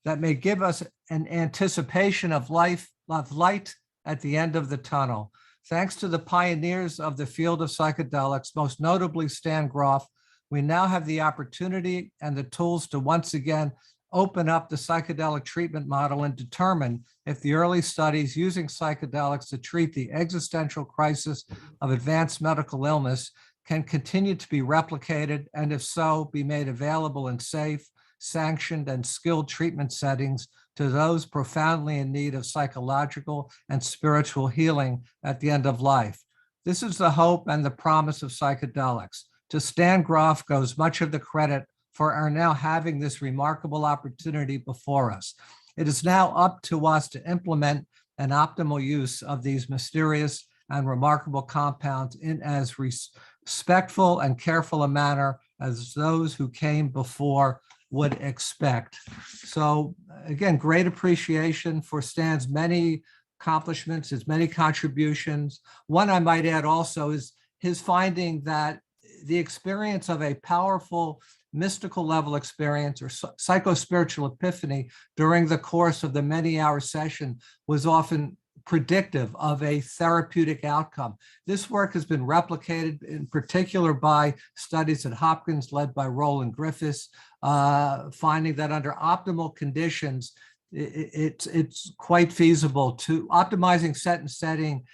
that may give us an anticipation of light at the end of the tunnel. Thanks to the pioneers of the field of psychedelics, most notably Stan Groff, we now have the opportunity and the tools to once again open up the psychedelic treatment model and determine if the early studies using psychedelics to treat the existential crisis of advanced medical illness can continue to be replicated, and if so, be made available in safe, sanctioned, and skilled treatment settings to those profoundly in need of psychological and spiritual healing at the end of life. This is the hope and the promise of psychedelics. To Stan Groff goes much of the credit for our now having this remarkable opportunity before us. It is now up to us to implement an optimal use of these mysterious and remarkable compounds in as respectful and careful a manner as those who came before would expect. So again, great appreciation for Stan's many accomplishments, his many contributions. One I might add also is his finding that the experience of a powerful mystical level experience or psychospiritual epiphany during the course of the many-hour session was often predictive of a therapeutic outcome. This work has been replicated in particular by studies at Hopkins led by Roland Griffiths, finding that under optimal conditions, it's quite feasible to optimizing set and setting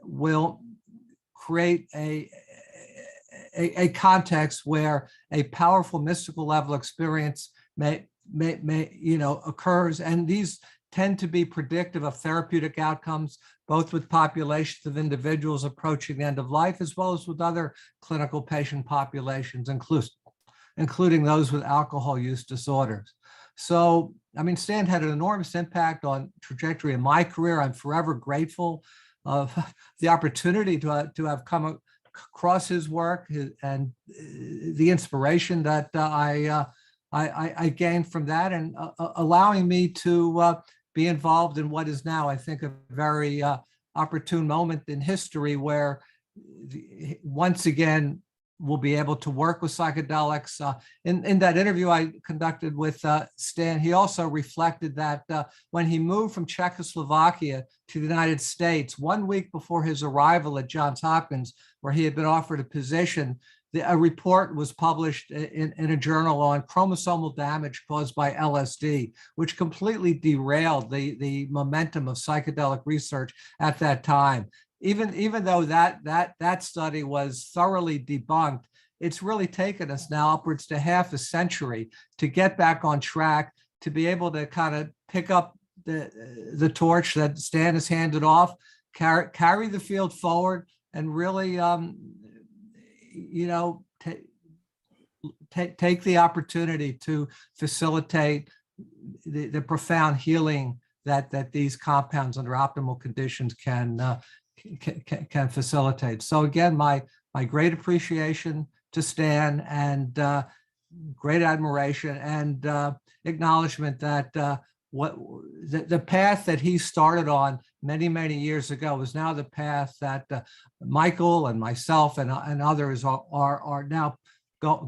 will create a context where a powerful mystical level experience may occurs, and these tend to be predictive of therapeutic outcomes, both with populations of individuals approaching the end of life, as well as with other clinical patient populations, including those with alcohol use disorders. So, I mean, Stan had an enormous impact on trajectory of my career. I'm forever grateful of the opportunity to have come across his work and the inspiration that I gained from that, and allowing me to be involved in what is now, I think, a very opportune moment in history where once again we'll be able to work with psychedelics. In that interview I conducted with Stan, he also reflected that when he moved from Czechoslovakia to the United States, 1 week before his arrival at Johns Hopkins, where he had been offered a position, a report was published in a journal on chromosomal damage caused by LSD, which completely derailed the momentum of psychedelic research at that time. even though that study was thoroughly debunked, it's really taken us now upwards to half a century to get back on track, to be able to kind of pick up the torch that Stan has handed off, carry the field forward, and really, take the opportunity to facilitate the profound healing that these compounds under optimal conditions can facilitate. So again, my great appreciation to Stan, and great admiration and acknowledgement that the path that he started on many years ago is now the path that Michael and myself and others are now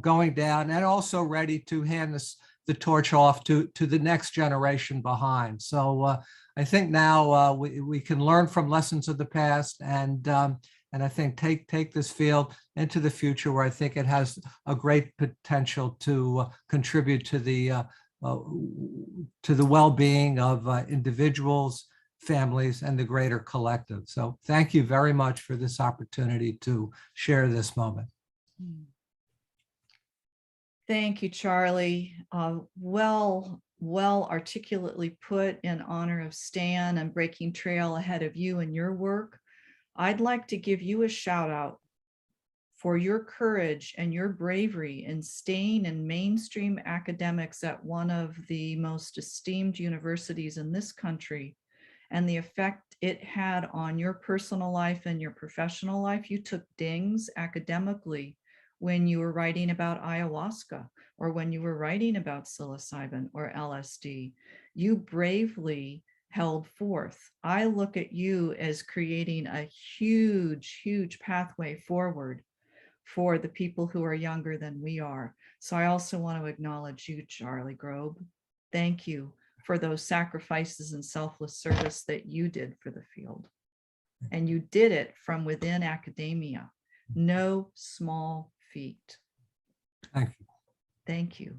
going down, and also ready to hand the torch off to the next generation behind. So I think now we can learn from lessons of the past, and I think take this field into the future, where I think it has a great potential to contribute to the well-being of individuals, families, and the greater collective. So thank you very much for this opportunity to share this moment. Thank you, Charlie. Well articulately put in honor of Stan and breaking trail ahead of you and your work. I'd like to give you a shout out for your courage and your bravery in staying in mainstream academics at one of the most esteemed universities in this country, and the effect it had on your personal life and your professional life. You took dings academically when you were writing about ayahuasca, or when you were writing about psilocybin or LSD. You bravely held forth. I look at you as creating a huge pathway forward for the people who are younger than we are. So I also want to acknowledge you, Charlie Grobe. Thank you for those sacrifices and selfless service that you did for the field. And you did it from within academia. No small feat. Thank you. Thank you.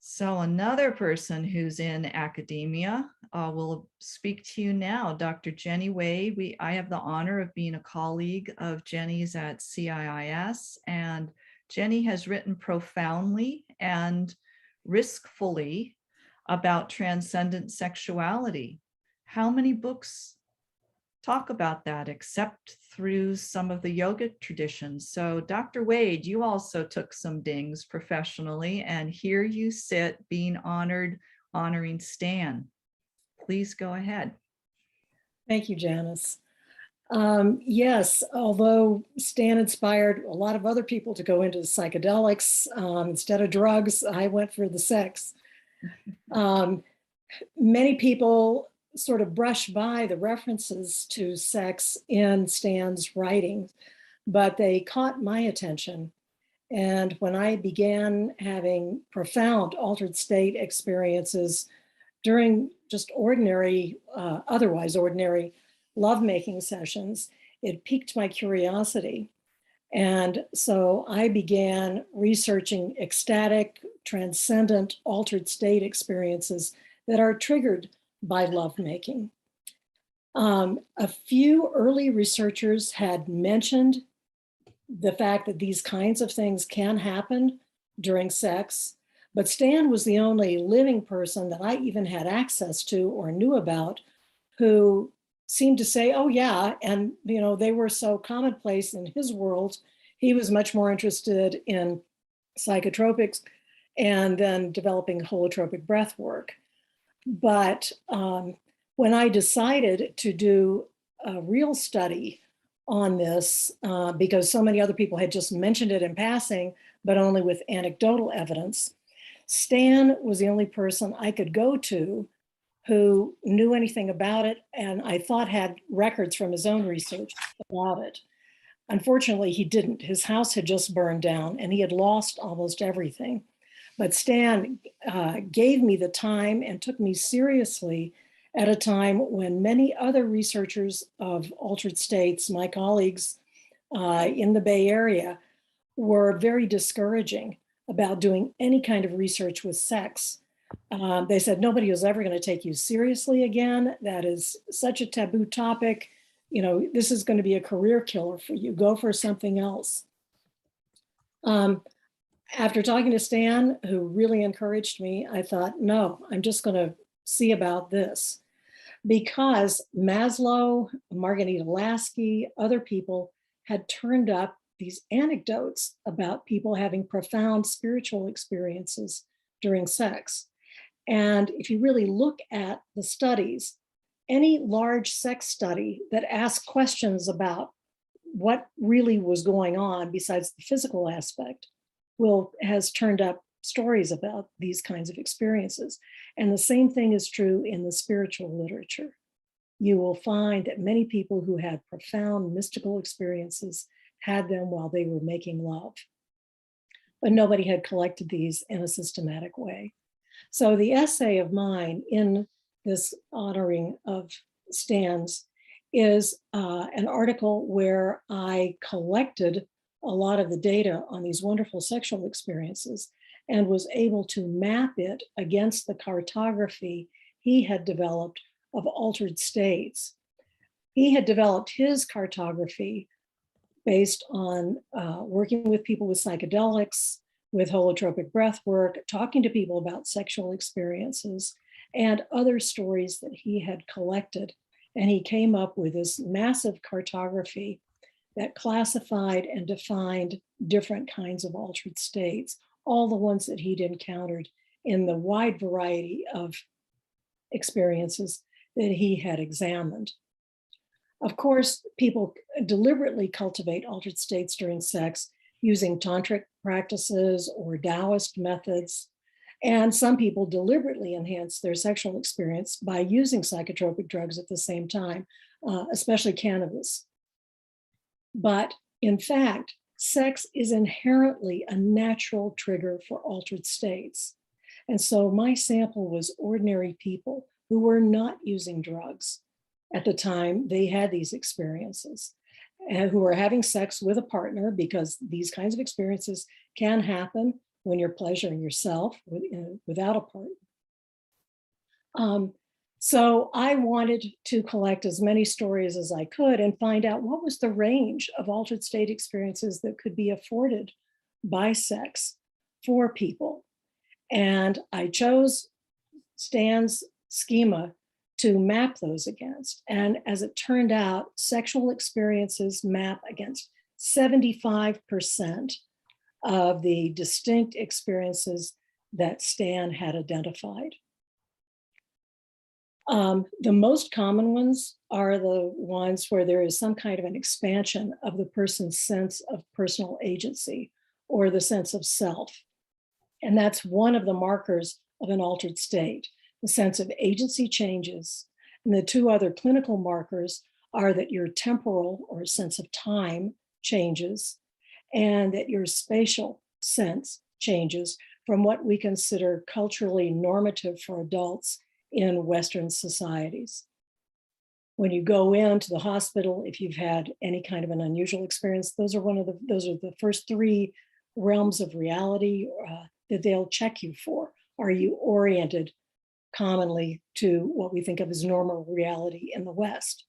So another person who's in academia will speak to you now, Dr. Jenny Wade. I have the honor of being a colleague of Jenny's at CIIS, and Jenny has written profoundly and riskfully about transcendent sexuality. How many books talk about that except through some of the yogic traditions? So Dr. Wade, you also took some dings professionally, and here you sit being honored, honoring Stan. Please go ahead. Thank you, Janice. Yes, although Stan inspired a lot of other people to go into psychedelics instead of drugs, I went for the sex. Many people sort of brush by the references to sex in Stan's writing, but they caught my attention. And when I began having profound altered state experiences during just ordinary, otherwise ordinary lovemaking sessions, it piqued my curiosity. And so I began researching ecstatic, transcendent, altered state experiences that are triggered by lovemaking. A few early researchers had mentioned the fact that these kinds of things can happen during sex, but Stan was the only living person that I even had access to or knew about who seemed to say, oh yeah, and they were so commonplace in his world. He was much more interested in psychotropics and then developing holotropic breath work. But when I decided to do a real study on this, because so many other people had just mentioned it in passing, but only with anecdotal evidence, Stan was the only person I could go to who knew anything about it, and I thought had records from his own research about it. Unfortunately, he didn't. His house had just burned down and he had lost almost everything. But Stan gave me the time and took me seriously at a time when many other researchers of altered states, my colleagues in the Bay Area, were very discouraging about doing any kind of research with sex They said, nobody is ever going to take you seriously again. That is such a taboo topic. You know, this is going to be a career killer for you. Go for something else. After talking to Stan, who really encouraged me, I thought, no, I'm just going to see about this. Because Maslow, Margarita Lasky, other people had turned up these anecdotes about people having profound spiritual experiences during sex. And if you really look at the studies, any large sex study that asks questions about what really was going on besides the physical aspect has turned up stories about these kinds of experiences. And the same thing is true in the spiritual literature. You will find that many people who had profound mystical experiences had them while they were making love. But nobody had collected these in a systematic way. So the essay of mine in this honoring of Stan's is an article where I collected a lot of the data on these wonderful sexual experiences and was able to map it against the cartography he had developed of altered states. He had developed his cartography based on working with people with psychedelics, with holotropic breath work, talking to people about sexual experiences, and other stories that he had collected. And he came up with this massive cartography that classified and defined different kinds of altered states, all the ones that he'd encountered in the wide variety of experiences that he had examined. Of course, people deliberately cultivate altered states during sex using tantric practices or Taoist methods. And some people deliberately enhance their sexual experience by using psychotropic drugs at the same time, especially cannabis. But in fact, sex is inherently a natural trigger for altered states. And so my sample was ordinary people who were not using drugs at the time they had these experiences, and who were having sex with a partner, because these kinds of experiences can happen when you're pleasuring yourself without a partner. So I wanted to collect as many stories as I could and find out what was the range of altered state experiences that could be afforded by sex for people. And I chose Stan's schema to map those against. And as it turned out, sexual experiences map against 75% of the distinct experiences that Stan had identified. The most common ones are the ones where there is some kind of an expansion of the person's sense of personal agency or the sense of self. And that's one of the markers of an altered state. The sense of agency changes. And the two other clinical markers are that your temporal or sense of time changes, and that your spatial sense changes from what we consider culturally normative for adults in Western societies. When you go into the hospital, if you've had any kind of an unusual experience, those are the first three realms of reality that they'll check you for. Are you oriented commonly to what we think of as normal reality in the West?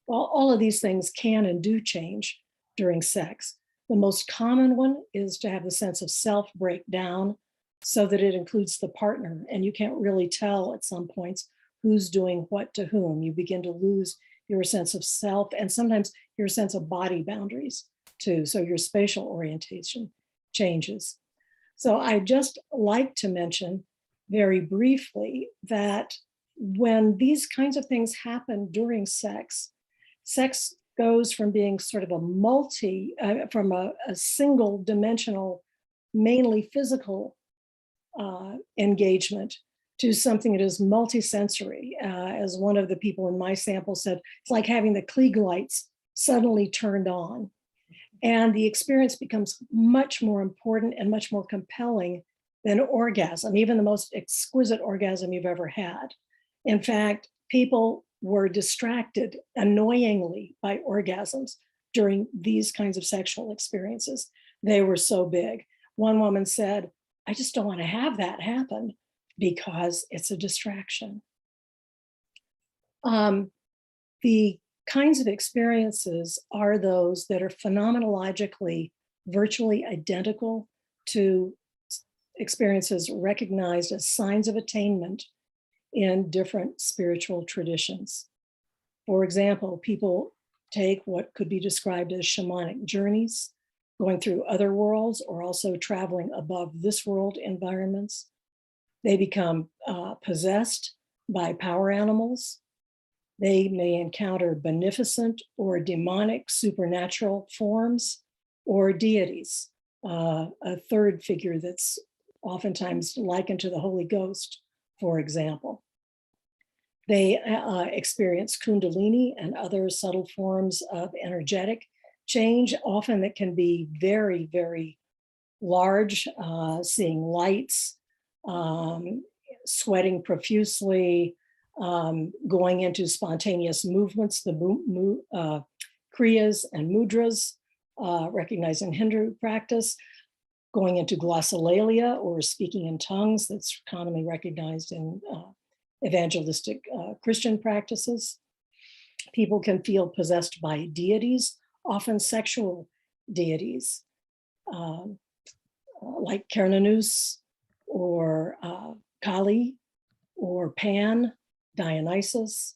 Well, all of these things can and do change during sex. The most common one is to have the sense of self break down so that it includes the partner, and you can't really tell at some points who's doing what to whom. You begin to lose your sense of self and sometimes your sense of body boundaries too. So your spatial orientation changes. So I just like to mention very briefly that when these kinds of things happen during sex, sex goes from being sort of from a single dimensional, mainly physical engagement to something that is multisensory. As one of the people in my sample said, it's like having the Klieg lights suddenly turned on. And the experience becomes much more important and much more compelling than orgasm, even the most exquisite orgasm you've ever had. In fact, people were distracted annoyingly by orgasms during these kinds of sexual experiences. They were so big. One woman said, I just don't want to have that happen because it's a distraction. The kinds of experiences are those that are phenomenologically virtually identical to experiences recognized as signs of attainment in different spiritual traditions. For example, people take what could be described as shamanic journeys, going through other worlds or also traveling above this world environments. They become possessed by power animals. They may encounter beneficent or demonic supernatural forms or deities, a third figure that's oftentimes likened to the Holy Ghost, for example. They experience kundalini and other subtle forms of energetic change, often that can be very, very large, seeing lights, sweating profusely, going into spontaneous movements, the kriyas and mudras, recognized in Hindu practice, going into glossolalia or speaking in tongues, that's commonly recognized in evangelistic Christian practices. People can feel possessed by deities, often sexual deities, like Cernunnos or Kali or Pan, Dionysus.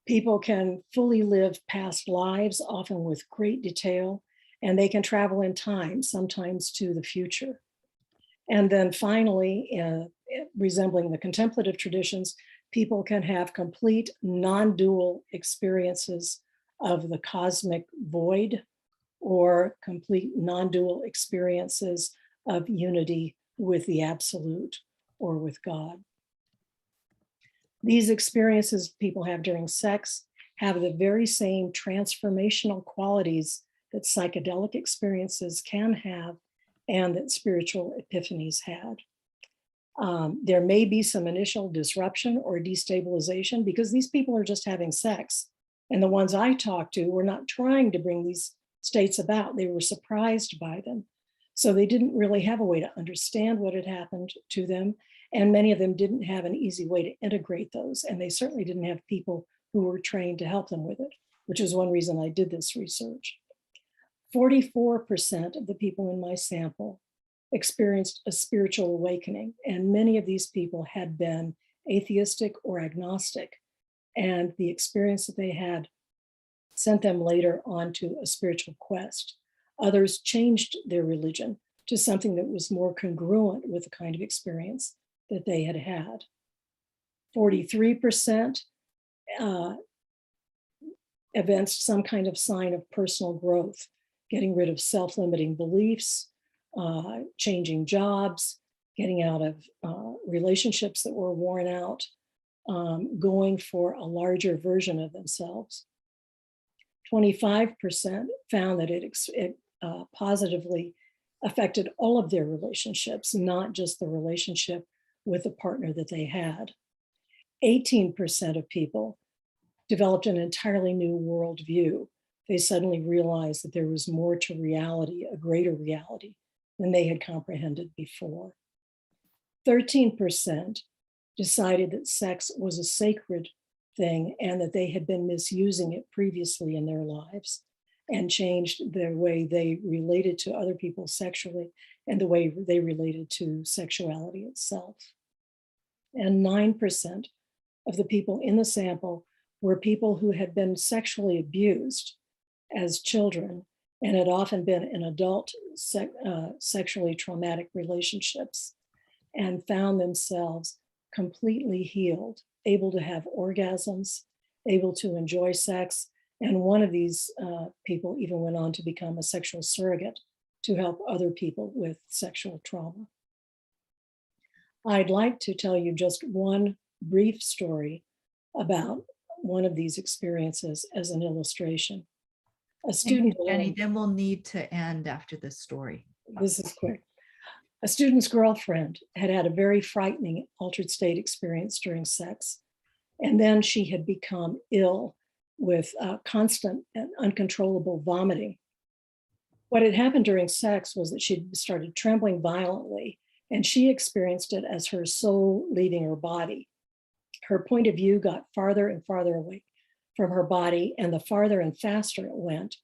People can fully live past lives, often with great detail, and they can travel in time, sometimes to the future. And then finally, resembling the contemplative traditions, people can have complete non-dual experiences of the cosmic void or complete non-dual experiences of unity with the absolute or with God. These experiences people have during sex have the very same transformational qualities that psychedelic experiences can have and that spiritual epiphanies had. There may be some initial disruption or destabilization because these people are just having sex. And the ones I talked to were not trying to bring these states about. They were surprised by them. So they didn't really have a way to understand what had happened to them. And many of them didn't have an easy way to integrate those. And they certainly didn't have people who were trained to help them with it, which is one reason I did this research. 44% of the people in my sample experienced a spiritual awakening, and many of these people had been atheistic or agnostic, and the experience that they had sent them later onto a spiritual quest. Others changed their religion to something that was more congruent with the kind of experience that they had had. 43% evinced some kind of sign of personal growth, getting rid of self-limiting beliefs, changing jobs, getting out of relationships that were worn out, going for a larger version of themselves. 25% found that it positively affected all of their relationships, not just the relationship with the partner that they had. 18% of people developed an entirely new worldview. They suddenly realized that there was more to reality, a greater reality, than they had comprehended before. 13% decided that sex was a sacred thing and that they had been misusing it previously in their lives and changed the way they related to other people sexually and the way they related to sexuality itself. And 9% of the people in the sample were people who had been sexually abused as children and had often been in adult sexually traumatic relationships and found themselves completely healed, able to have orgasms, able to enjoy sex. And one of these people even went on to become a sexual surrogate to help other people with sexual trauma. I'd like to tell you just one brief story about one of these experiences as an illustration. A student, Jenny, then we'll need to end after this story. This is quick. A student's girlfriend had had a very frightening altered state experience during sex. And then she had become ill with constant and uncontrollable vomiting. What had happened during sex was that she started trembling violently And she experienced it as her soul leaving her body. Her point of view got farther and farther away from her body, and the farther and faster it went,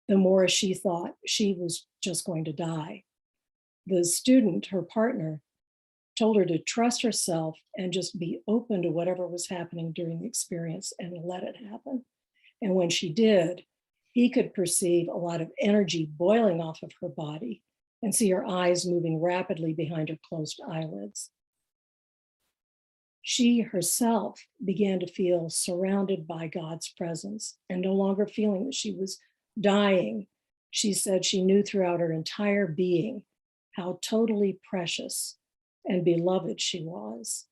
the more she thought she was just going to die. The student, her partner, told her to trust herself and just be open to whatever was happening during the experience and let it happen. And when she did, he could perceive a lot of energy boiling off of her body and see her eyes moving rapidly behind her closed eyelids. She herself began to feel surrounded by God's presence and no longer feeling that she was dying. She said she knew throughout her entire being how totally precious and beloved she was,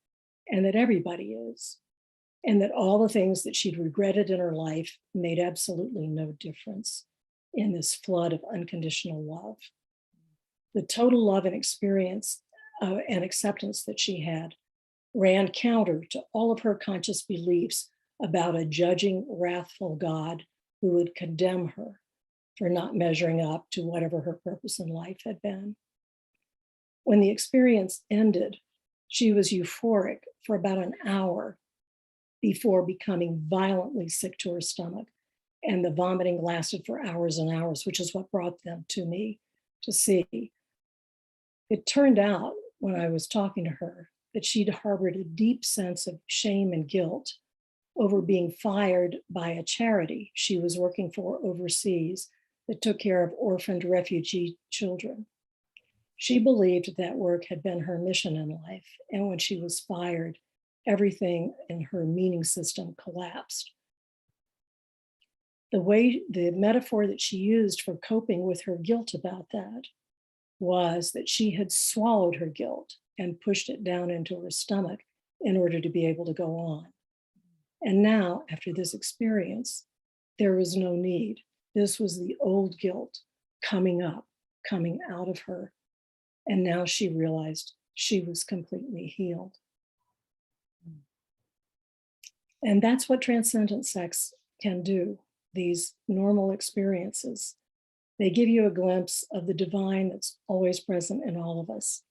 and that everybody is, and that all the things that she'd regretted in her life made absolutely no difference in this flood of unconditional love. The total love and experience and acceptance that she had ran counter to all of her conscious beliefs about a judging, wrathful God who would condemn her for not measuring up to whatever her purpose in life had been. When the experience ended, she was euphoric for about an hour before becoming violently sick to her stomach. And the vomiting lasted for hours and hours, which is what brought them to me to see. It turned out when I was talking to her that she'd harbored a deep sense of shame and guilt over being fired by a charity she was working for overseas that took care of orphaned refugee children. She believed that work had been her mission in life, and when she was fired, everything in her meaning system collapsed. The metaphor that she used for coping with her guilt about that was that she had swallowed her guilt and pushed it down into her stomach in order to be able to go on. And now, after this experience, there was no need. This was the old guilt coming up, coming out of her. And now she realized she was completely healed. And that's what transcendent sex can do, these normal experiences. They give you a glimpse of the divine that's always present in all of us.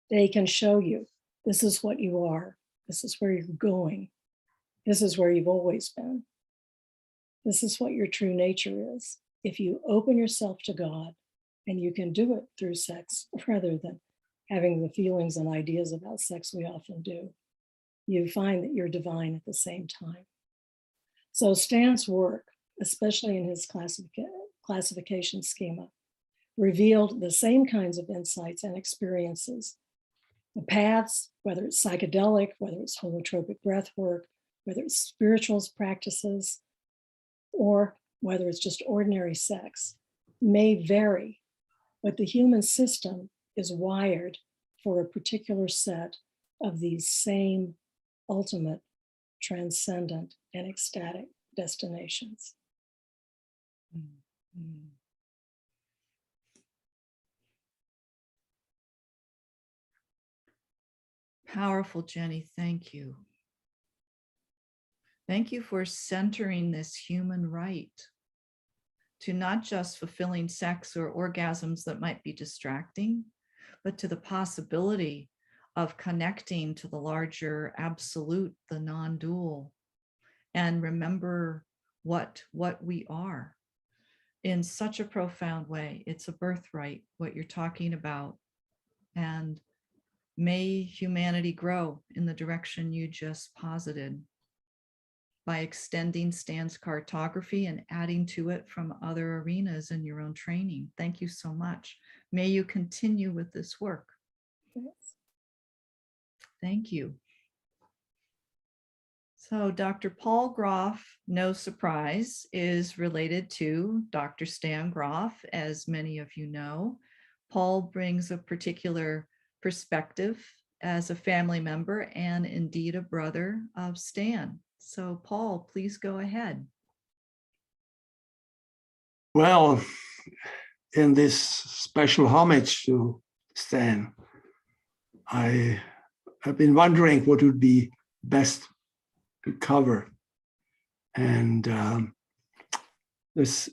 They can show you, this is what you are. This is where you're going. This is where you've always been. This is what your true nature is. If you open yourself to God, and you can do it through sex rather than having the feelings and ideas about sex we often do, you find that you're divine at the same time. So Stan's work, especially in his classification schema, revealed the same kinds of insights and experiences. The paths, whether it's psychedelic, whether it's holotropic breath work, whether it's spiritual practices, or whether it's just ordinary sex, may vary, but the human system is wired for a particular set of these same ultimate, transcendent, and ecstatic destinations. Mm-hmm. Powerful, Jenny. Thank you. Thank you for centering this human right to not just fulfilling sex or orgasms that might be distracting, but to the possibility of connecting to the larger absolute, the non-dual, and remember what we are in such a profound way. It's a birthright, what you're talking about. And may humanity grow in the direction you just posited by extending Stan's cartography and adding to it from other arenas in your own training. Thank you so much. May you continue with this work. Yes. Thank you. So Dr. Paul Groff, no surprise, is related to Dr. Stan Groff, as many of you know. Paul brings a particular perspective as a family member and indeed a brother of Stan. So Paul, please go ahead. Well, in this special homage to Stan, I have been wondering what would be best to cover. And there's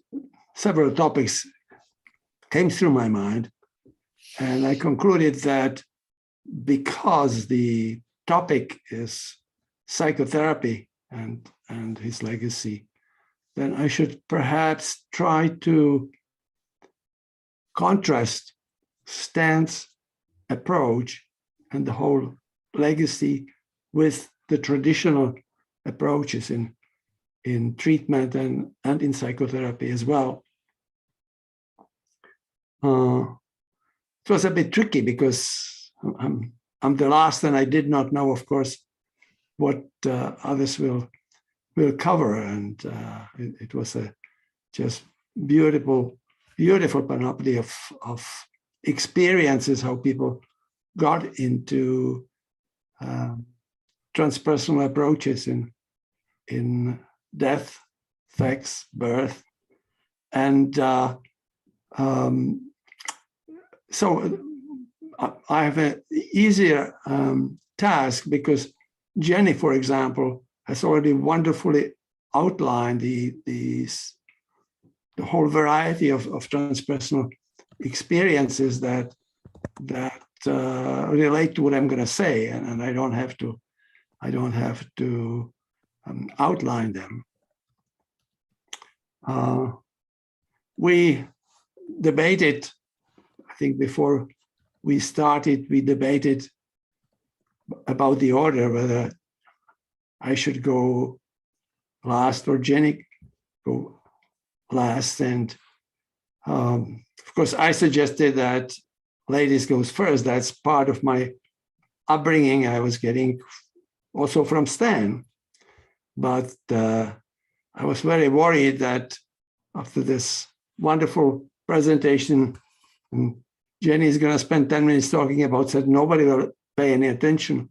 several topics came through my mind. And I concluded that because the topic is psychotherapy and his legacy, then I should perhaps try to contrast Stan's approach and the whole legacy with the traditional approaches in treatment and in psychotherapy as well. It was a bit tricky because I'm the last, and I did not know, of course, what others will cover, and it was a just beautiful panoply of experiences, how people got into transpersonal approaches in death, sex, birth, and so I have an easier task because Jenny, for example, has already wonderfully outlined the whole variety of transpersonal experiences that relate to what I'm going to say, and I don't have to outline them. We debated, I think before we started, we debated about the order, whether I should go last or Jenny go last. And of course, I suggested that ladies goes first. That's part of my upbringing I was getting also from Stan. But I was very worried that after this wonderful presentation, Jenny is going to spend 10 minutes talking about that nobody will pay any attention.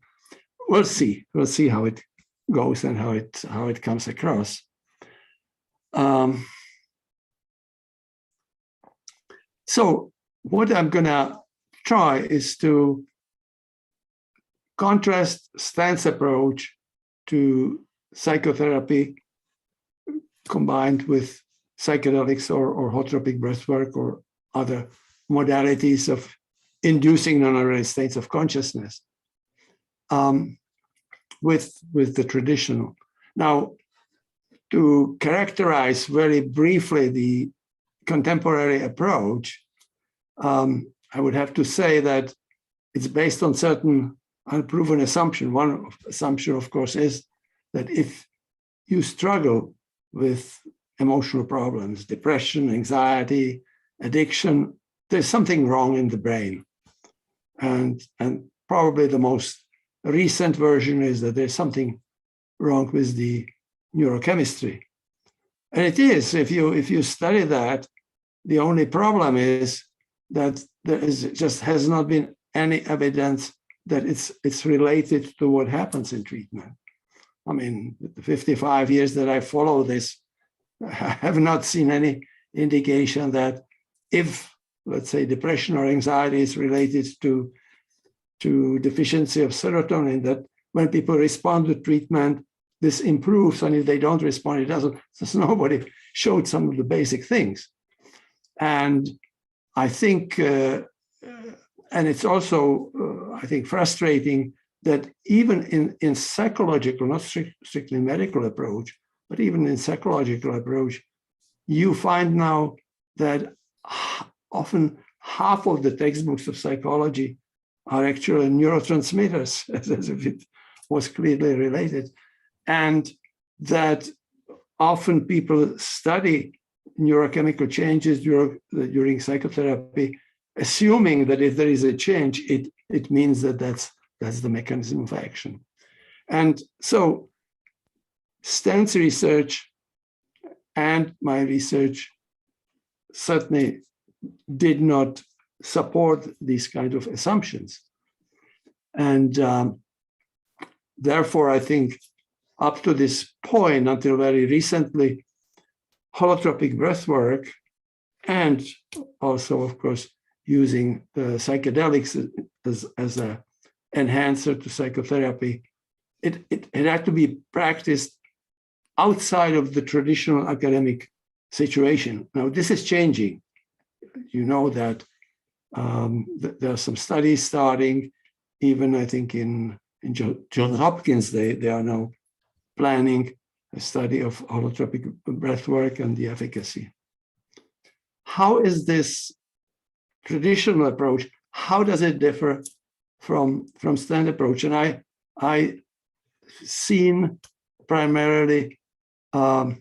We'll see. We'll see how it goes and how it comes across. So what I'm going to try is to contrast Stan's approach to psychotherapy combined with psychedelics or holotropic breathwork or other modalities of inducing non-awareness states of consciousness with the traditional. Now, to characterize very briefly the contemporary approach, I would have to say that it's based on certain unproven assumptions. One assumption, of course, is that if you struggle with emotional problems, depression, anxiety, addiction, there's something wrong in the brain. And probably the most recent version is that there's something wrong with the neurochemistry. And it is, if you study that, the only problem is that there just has not been any evidence that it's related to what happens in treatment. I mean, the 55 years that I follow this, I have not seen any indication that if, let's say, depression or anxiety is related to deficiency of serotonin, that when people respond to treatment, this improves, and if they don't respond, it doesn't. So nobody showed some of the basic things. And I think, and it's also, I think, frustrating that even in psychological, not strictly medical approach, but even in psychological approach, you find now that often half of the textbooks of psychology are actually neurotransmitters, as if it was clearly related. And that often people study neurochemical changes during psychotherapy, assuming that if there is a change, it means that that's the mechanism of action. And so Stan's research and my research certainly did not support these kind of assumptions. And therefore, I think up to this point, until very recently, holotropic breathwork and also, of course, using the psychedelics as an enhancer to psychotherapy, it had to be practiced outside of the traditional academic situation. Now, this is changing. You know that there are some studies starting even I think in Johns Hopkins, they are now planning a study of holotropic breathwork and the efficacy. How is this traditional approach, how does it differ from stand approach? And I seen primarily, I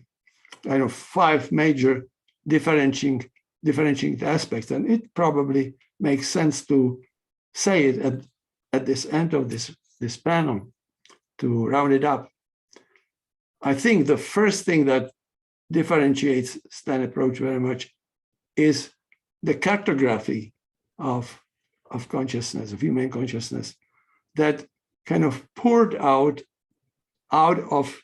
know, 5 major differentiating aspects, and it probably makes sense to say it at this end of this panel to round it up. I think the first thing that differentiates stand approach very much is the cartography of consciousness, of human consciousness, that kind of poured out of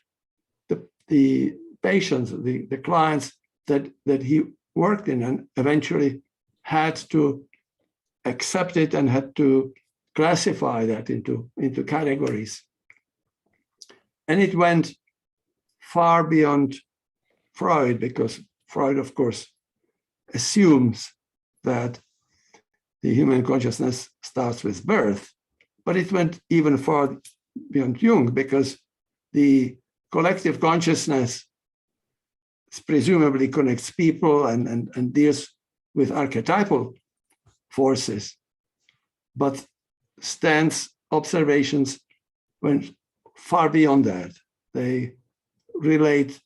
the patients, the clients that he worked in, and eventually had to accept it and had to classify that into categories. And it went far beyond Freud, because Freud, of course, assumes that the human consciousness starts with birth, but it went even far beyond Jung, because the collective consciousness presumably connects people and deals with archetypal forces. But Stan's observations went far beyond that. They relate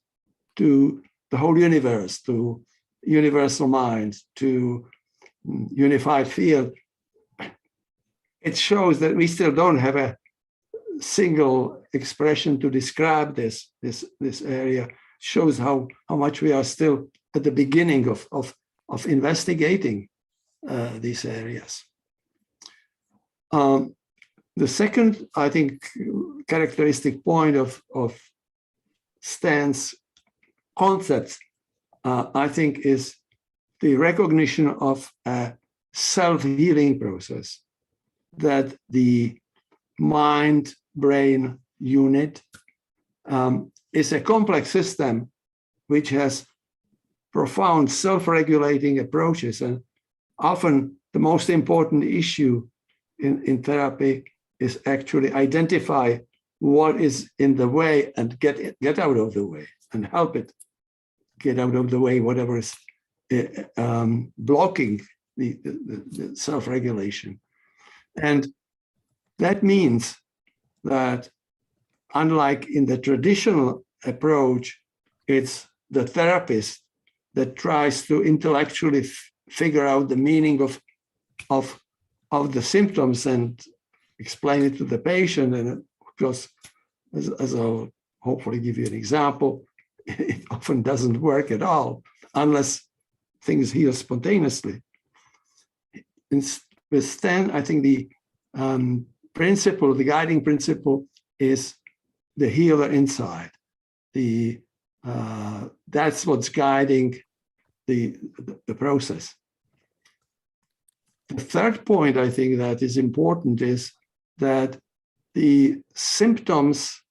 to the whole universe, to universal mind, to unified field. It shows that we still don't have a single expression to describe this area. It shows how much we are still at the beginning of investigating these areas. The second, I think, characteristic point of Stan's concepts, I think, is the recognition of a self-healing process, that the mind-brain unit is a complex system which has profound self-regulating approaches. And often the most important issue in therapy is actually identify what is in the way and get out of the way, and help it get out of the way, whatever is blocking the self-regulation. And that means that, unlike in the traditional approach, it's the therapist that tries to intellectually figure out the meaning of the symptoms and explain it to the patient. And of course, as I'll hopefully give you an example, it often doesn't work at all unless things heal spontaneously. With Stan, I think the principle, the guiding principle, is the healer inside. That's what's guiding the process. The third point I think that is important is that the symptoms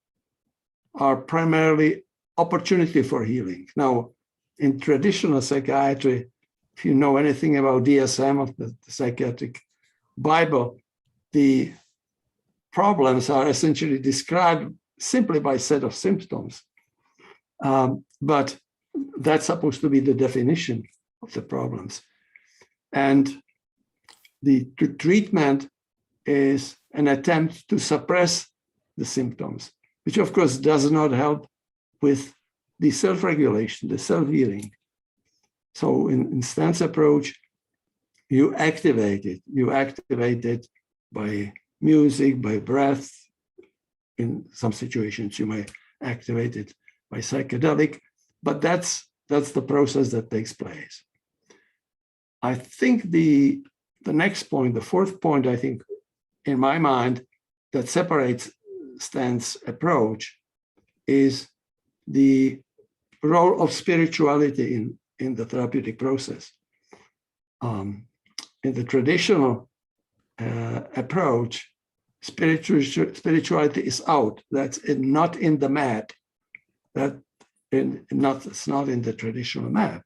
are primarily opportunity for healing. Now, in traditional psychiatry, if you know anything about DSM, of the psychiatric Bible, the problems are essentially described simply by a set of symptoms. But that's supposed to be the definition of the problems. And the treatment is an attempt to suppress the symptoms, which of course does not help with the self-regulation, the self-healing. So in Stan's approach, you activate it. You activate it by music, by breath. In some situations, you may activate it by psychedelic, but that's the process that takes place. I think the next point, the fourth point, I think, in my mind, that separates Stan's approach is the role of spirituality in the therapeutic process. In the traditional approach, spirituality is out. That's not in the map. It's not in the traditional map,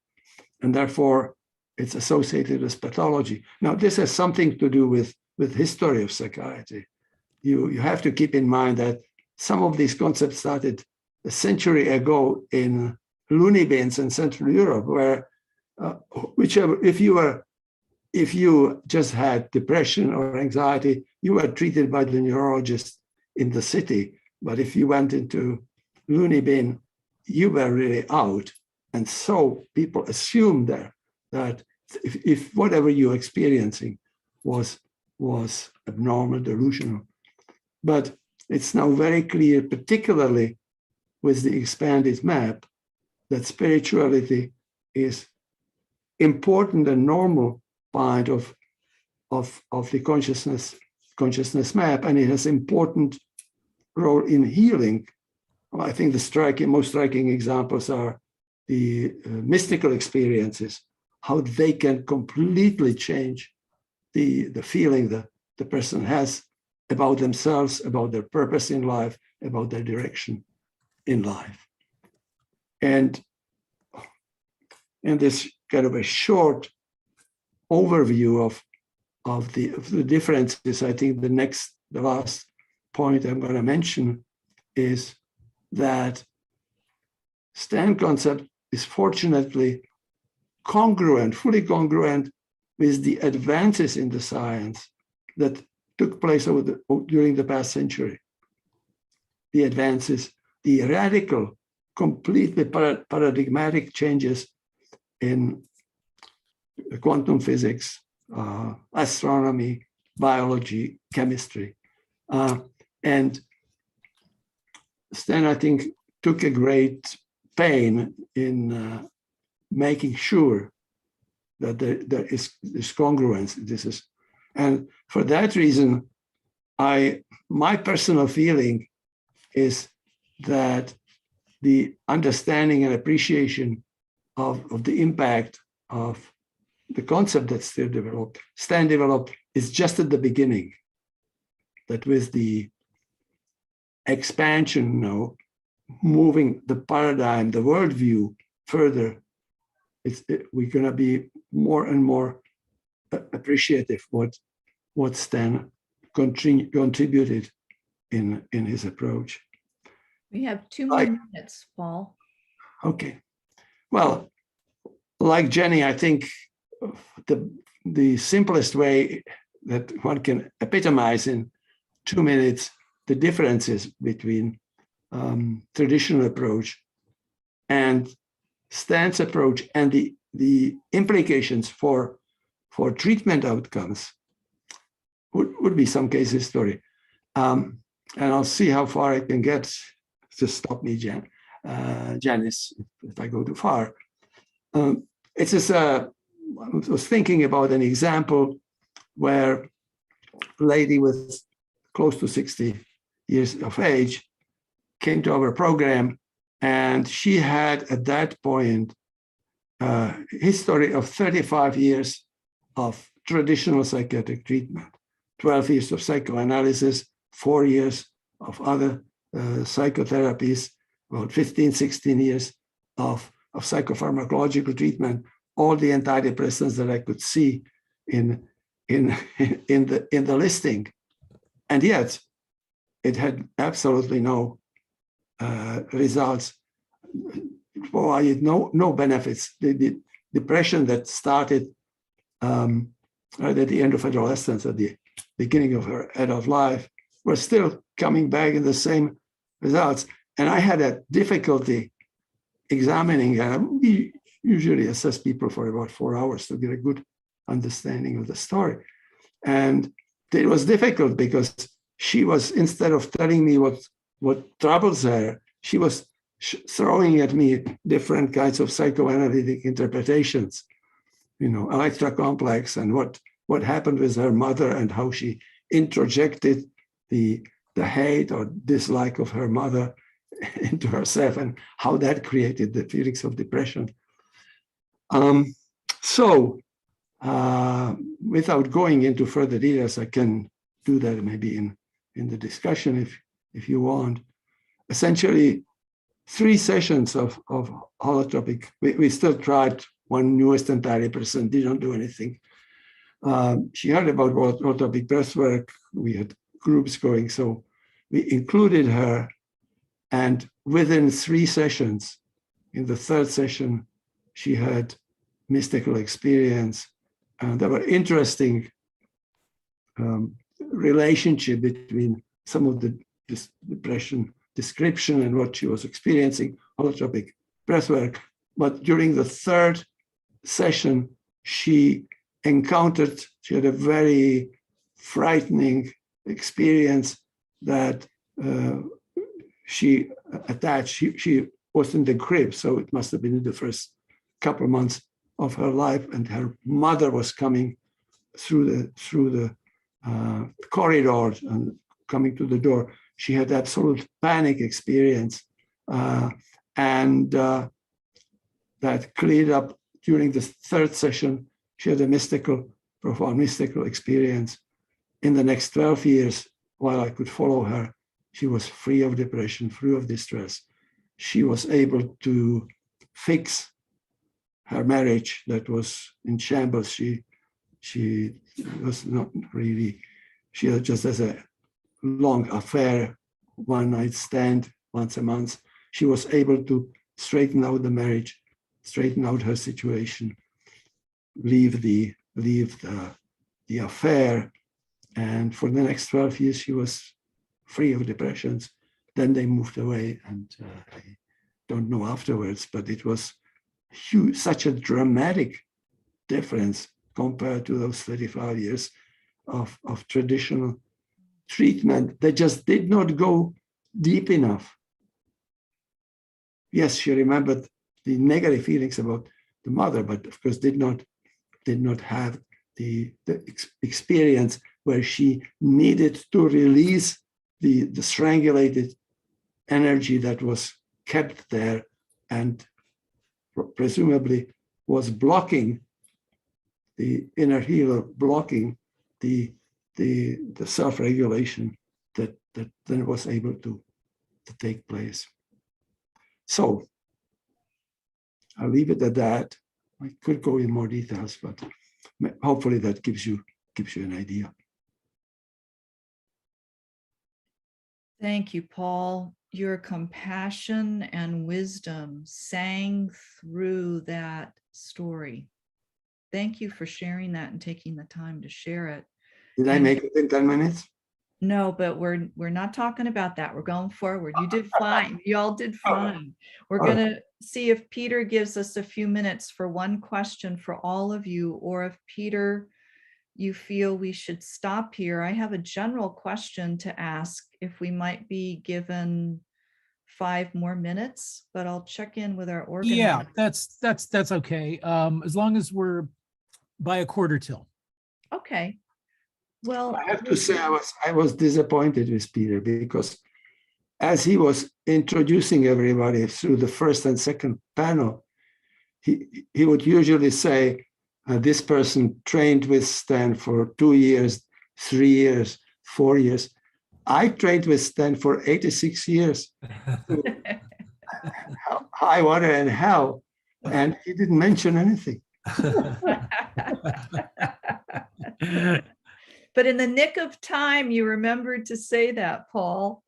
and therefore it's associated with pathology. Now, this has something to do with history of psychiatry. you have to keep in mind that some of these concepts started a century ago in loony bins in Central Europe, where if you just had depression or anxiety, you were treated by the neurologist in the city. But if you went into loony bin, you were really out. And so people assumed that if whatever you're experiencing was abnormal, delusional. But it's now very clear, particularly with the expanded map, that spirituality is important and normal part of the consciousness map, and it has important role in healing. Well, I think the most striking examples are the mystical experiences, how they can completely change the feeling that the person has about themselves, about their purpose in life, about their direction in life. And this kind of a short overview of the differences, I think the last point I'm going to mention is that stand concept is fortunately fully congruent with the advances in the science that took place during the past century. The advances, the radical, completely paradigmatic changes in quantum physics, astronomy, biology, chemistry. And Stan, I think, took a great pain in making sure that there is this congruence. And for that reason, my personal feeling is that the understanding and appreciation of the impact of the concept that's still developed, Stan developed, is just at the beginning. That with the expansion, moving the paradigm, the worldview further, we're going to be more and more appreciative what Stan contributed in his approach. We have 2 more minutes, Paul. Okay. Well, like Jenny, I think the simplest way that one can epitomize in 2 minutes the differences between traditional approach and Stan's approach and the implications for treatment outcomes would be some case history. And I'll see how far I can get. Just stop me, Janice, if I go too far. It's just, I was thinking about an example where a lady with close to 60 years of age came to our program, and she had at that point a history of 35 years of traditional psychiatric treatment, 12 years of psychoanalysis, 4 years of other psychotherapies, about 15, 16 years of psychopharmacological treatment, all the antidepressants that I could see in the listing. And yet it had absolutely no results, provided no benefits. The depression that started right at the end of adolescence, at the beginning of her adult life, was still coming back in the same results. And I had a difficulty examining, and we usually assess people for about 4 hours to get a good understanding of the story. And it was difficult because she was, instead of telling me what troubles her, she was throwing at me different kinds of psychoanalytic interpretations, Electra complex and what happened with her mother and how she introjected the hate or dislike of her mother into herself and how that created the feelings of depression. Without going into further details, I can do that maybe in the discussion if you want. Essentially, 3 sessions of holotropic. We still tried one newest antidepressant, didn't do anything. She heard about holotropic breathwork. We had groups going. So we included her, and within 3 sessions, in the 3rd session, she had mystical experience. And there were interesting relationship between some of the depression description and what she was experiencing, holotropic breathwork. But during the 3rd session, she had a very frightening experience that she attached. She was in the crib, so it must have been in the first couple of months of her life, and her mother was coming through the corridor and coming to the door. She had absolute panic experience, and that cleared up during the 3rd session. She had a profound mystical experience. In the next 12 years, while I could follow her, she was free of depression, free of distress. She was able to fix her marriage that was in shambles. She was not really, she had just as a long affair, one night stand once a month. She was able to straighten out the marriage, straighten out her situation, leave the affair. And for the next 12 years, she was free of depressions. Then they moved away, and I don't know afterwards, but it was huge, such a dramatic difference compared to those 35 years of traditional treatment. They just did not go deep enough. Yes, she remembered the negative feelings about the mother, but of course did not have the experience where she needed to release the strangulated energy that was kept there and presumably was blocking the inner healer, blocking the self-regulation that then was able to take place. So I'll leave it at that. I could go in more details, but hopefully that gives you an idea. Thank you, Paul. Your compassion and wisdom sang through that story. Thank you for sharing that and taking the time to share it. Did I make it in 10 minutes? No, but we're not talking about that. We're going forward. You did fine. You all did fine. We're going to see if Peter gives us a few minutes for one question for all of you, or if Peter, you feel we should stop here. I have a general question to ask if we might be given 5 more minutes, but I'll check in with our organizer. Yeah, that's okay. As long as we're by a quarter till. Okay. Well, I have to say I was disappointed with Peter, because as he was introducing everybody through the first and second panel, he would usually say, this person trained with Stan for 2 years, 3 years, 4 years. I trained with Stan for 86 years. High water and hell, and he didn't mention anything. But in the nick of time, you remembered to say that, Paul.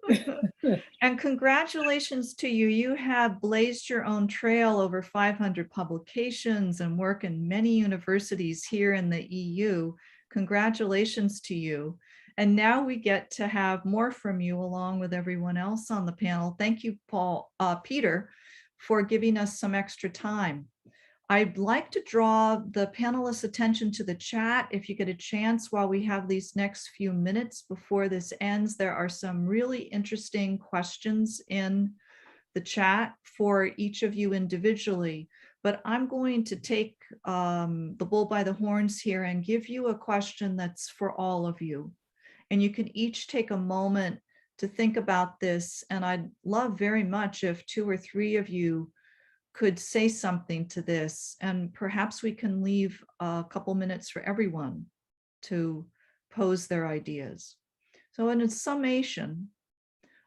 And congratulations to you. You have blazed your own trail, over 500 publications and work in many universities here in the EU. Congratulations to you. And now we get to have more from you along with everyone else on the panel. Thank you, Peter, for giving us some extra time. I'd like to draw the panelists' attention to the chat. If you get a chance while we have these next few minutes before this ends, there are some really interesting questions in the chat for each of you individually. But I'm going to take the bull by the horns here and give you a question that's for all of you. And you can each take a moment to think about this. And I'd love very much if 2 or 3 of you could say something to this, and perhaps we can leave a couple minutes for everyone to pose their ideas. So in a summation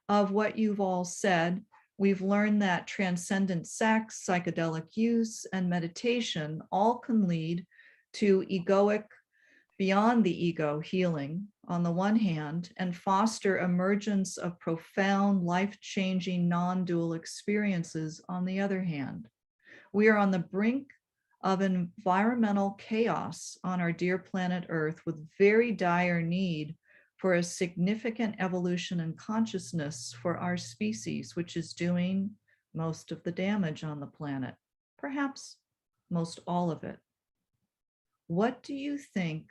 of what you've all said, we've learned that transcendent sex, psychedelic use, and meditation all can lead to egoic, beyond the ego healing on the one hand, and foster emergence of profound, life-changing, non-dual experiences on the other hand. We are on the brink of environmental chaos on our dear planet Earth, with very dire need for a significant evolution in consciousness for our species, which is doing most of the damage on the planet, perhaps most all of it. What do you think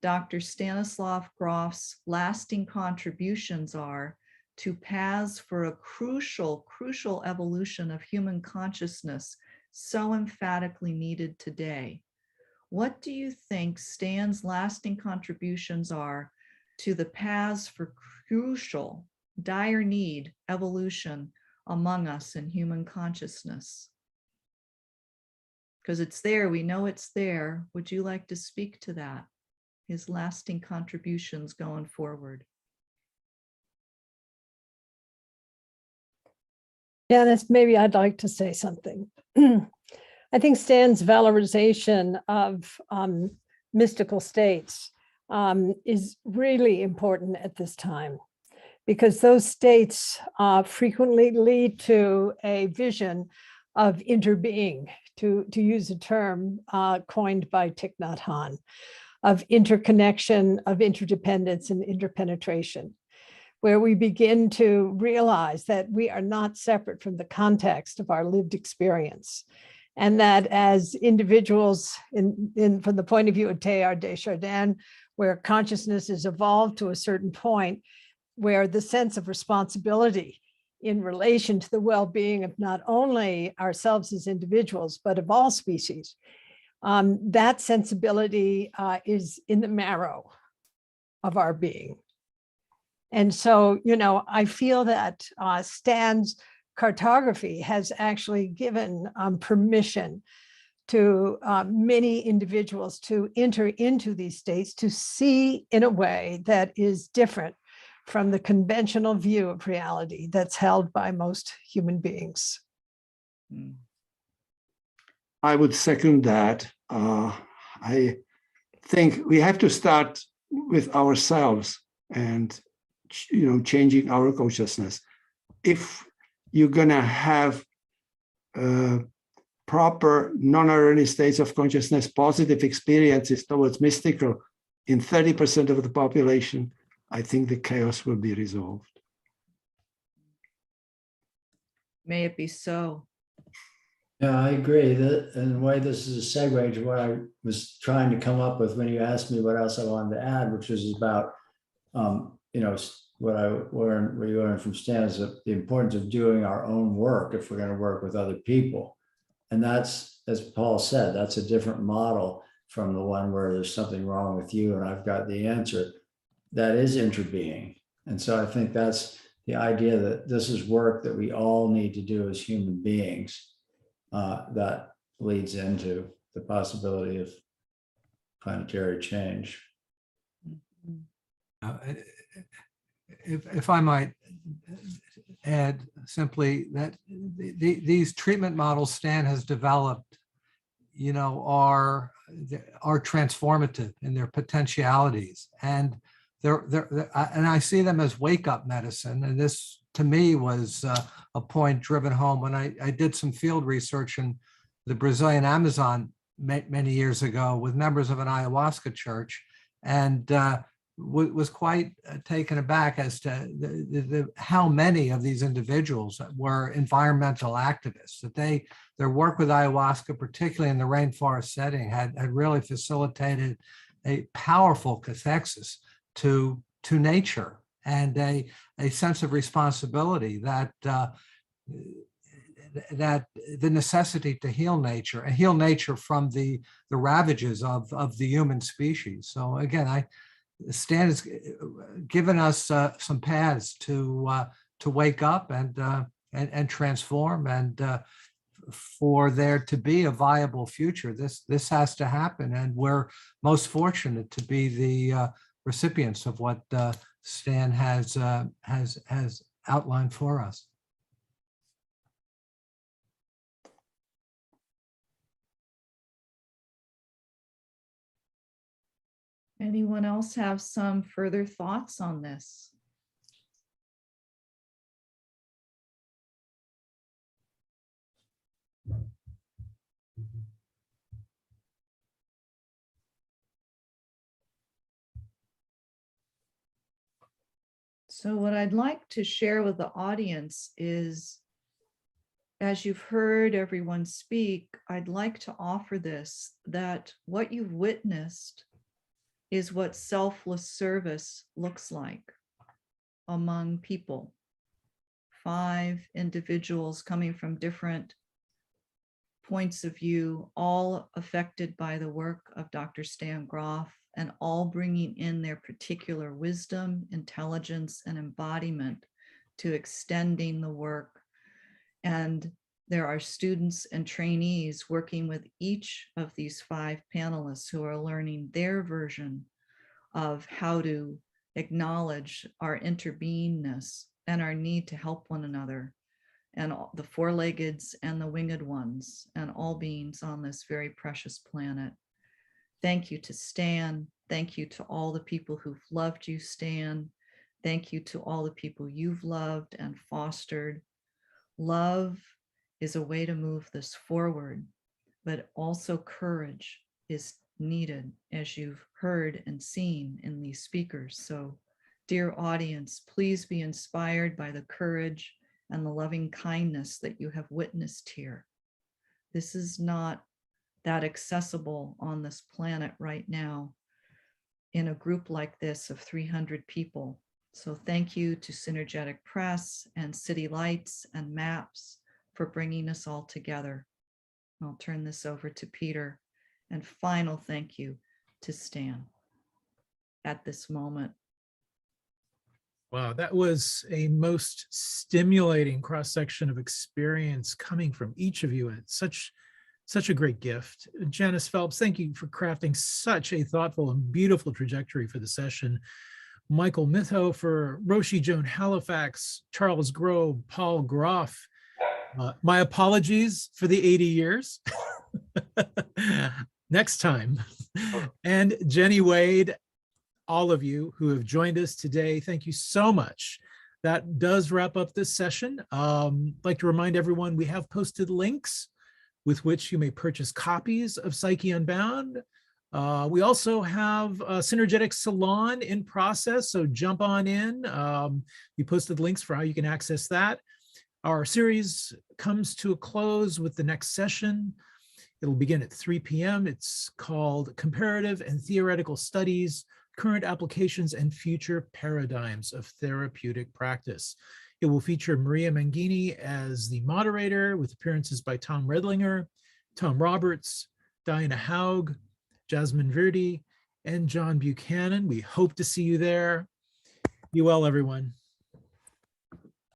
Dr. Stanislav Grof's lasting contributions are to paths for a crucial evolution of human consciousness so emphatically needed today? What do you think Stan's lasting contributions are to the paths for crucial, dire need evolution among us in human consciousness? Because it's there, we know it's there. Would you like to speak to that? His lasting contributions going forward. Janice, maybe I'd like to say something. I think Stan's valorization of mystical states is really important at this time, because those states frequently lead to a vision of interbeing, to use a term coined by Thich Nhat Hanh, of interconnection, of interdependence and interpenetration, where we begin to realize that we are not separate from the context of our lived experience. And that as individuals, from the point of view of Teilhard de Chardin, where consciousness is evolved to a certain point, where the sense of responsibility in relation to the well-being of not only ourselves as individuals, but of all species, that sensibility is in the marrow of our being. And so, I feel that Stan's cartography has actually given permission to many individuals to enter into these states, to see in a way that is different from the conventional view of reality that's held by most human beings. I would second that. I think we have to start with ourselves and, changing our consciousness. If you're gonna have proper non-awareness states of consciousness, positive experiences towards mystical in 30% of the population, I think the chaos will be resolved. May it be so. Yeah, I agree. That in a way, this is a segue to what I was trying to come up with when you asked me what else I wanted to add, which was about, what we learned from Stan is the importance of doing our own work if we're going to work with other people. And that's, as Paul said, that's a different model from the one where there's something wrong with you and I've got the answer. That is interbeing. And so I think that's the idea that this is work that we all need to do as human beings. That leads into the possibility of planetary change. If I might add simply that these treatment models Stan has developed, are transformative in their potentialities, and and I see them as wake-up medicine. And this, to me, was a point driven home when I did some field research in the Brazilian Amazon many years ago with members of an ayahuasca church, and was quite taken aback as to how many of these individuals were environmental activists, that their work with ayahuasca, particularly in the rainforest setting, had really facilitated a powerful cathexis to nature and a sense of responsibility that the necessity to heal nature and heal nature from the ravages of the human species. So again, Stan has given us some paths to wake up and transform, and for there to be a viable future. This has to happen, and we're most fortunate to be the recipients of what Stan has outlined for us. Anyone else have some further thoughts on this? So what I'd like to share with the audience is, as you've heard everyone speak, I'd like to offer this, that what you've witnessed is what selfless service looks like among people. 5 individuals coming from different points of view, all affected by the work of Dr. Stan Groff, and all bringing in their particular wisdom, intelligence, and embodiment to extending the work. And there are students and trainees working with each of these 5 panelists who are learning their version of how to acknowledge our interbeingness and our need to help one another, and the 4-leggeds and the winged ones, and all beings on this very precious planet. Thank you to Stan. Thank you to all the people who've loved you, Stan. Thank you to all the people you've loved and fostered. Love is a way to move this forward, but also courage is needed, as you've heard and seen in these speakers. So, dear audience, please be inspired by the courage and the loving kindness that you have witnessed here. This is not that accessible on this planet right now in a group like this of 300 people. So thank you to Synergetic Press and City Lights and Maps for bringing us all together. I'll turn this over to Peter. And final thank you to Stan at this moment. Wow, that was a most stimulating cross-section of experience coming from each of you. It's such a great gift. Janice Phelps, thank you for crafting such a thoughtful and beautiful trajectory for the session. Michael Mithover, Roshi, Joan, Halifax, Charles Grobe, Paul Groff. My apologies for the 80 years. Next time. And Jenny Wade, all of you who have joined us today, thank you so much. That does wrap up this session. I'd like to remind everyone we have posted links with which you may purchase copies of Psyche Unbound. We also have a Synergetic Salon in process, so jump on in. We posted links for how you can access that. Our series comes to a close with the next session. It'll begin at 3 p.m. It's called Comparative and Theoretical Studies, Current Applications and Future Paradigms of Therapeutic Practice. It will feature Maria Mangini as the moderator, with appearances by Tom Redlinger, Tom Roberts, Diana Haug, Jasmine Verdi, and John Buchanan. We hope to see you there. Be well, everyone.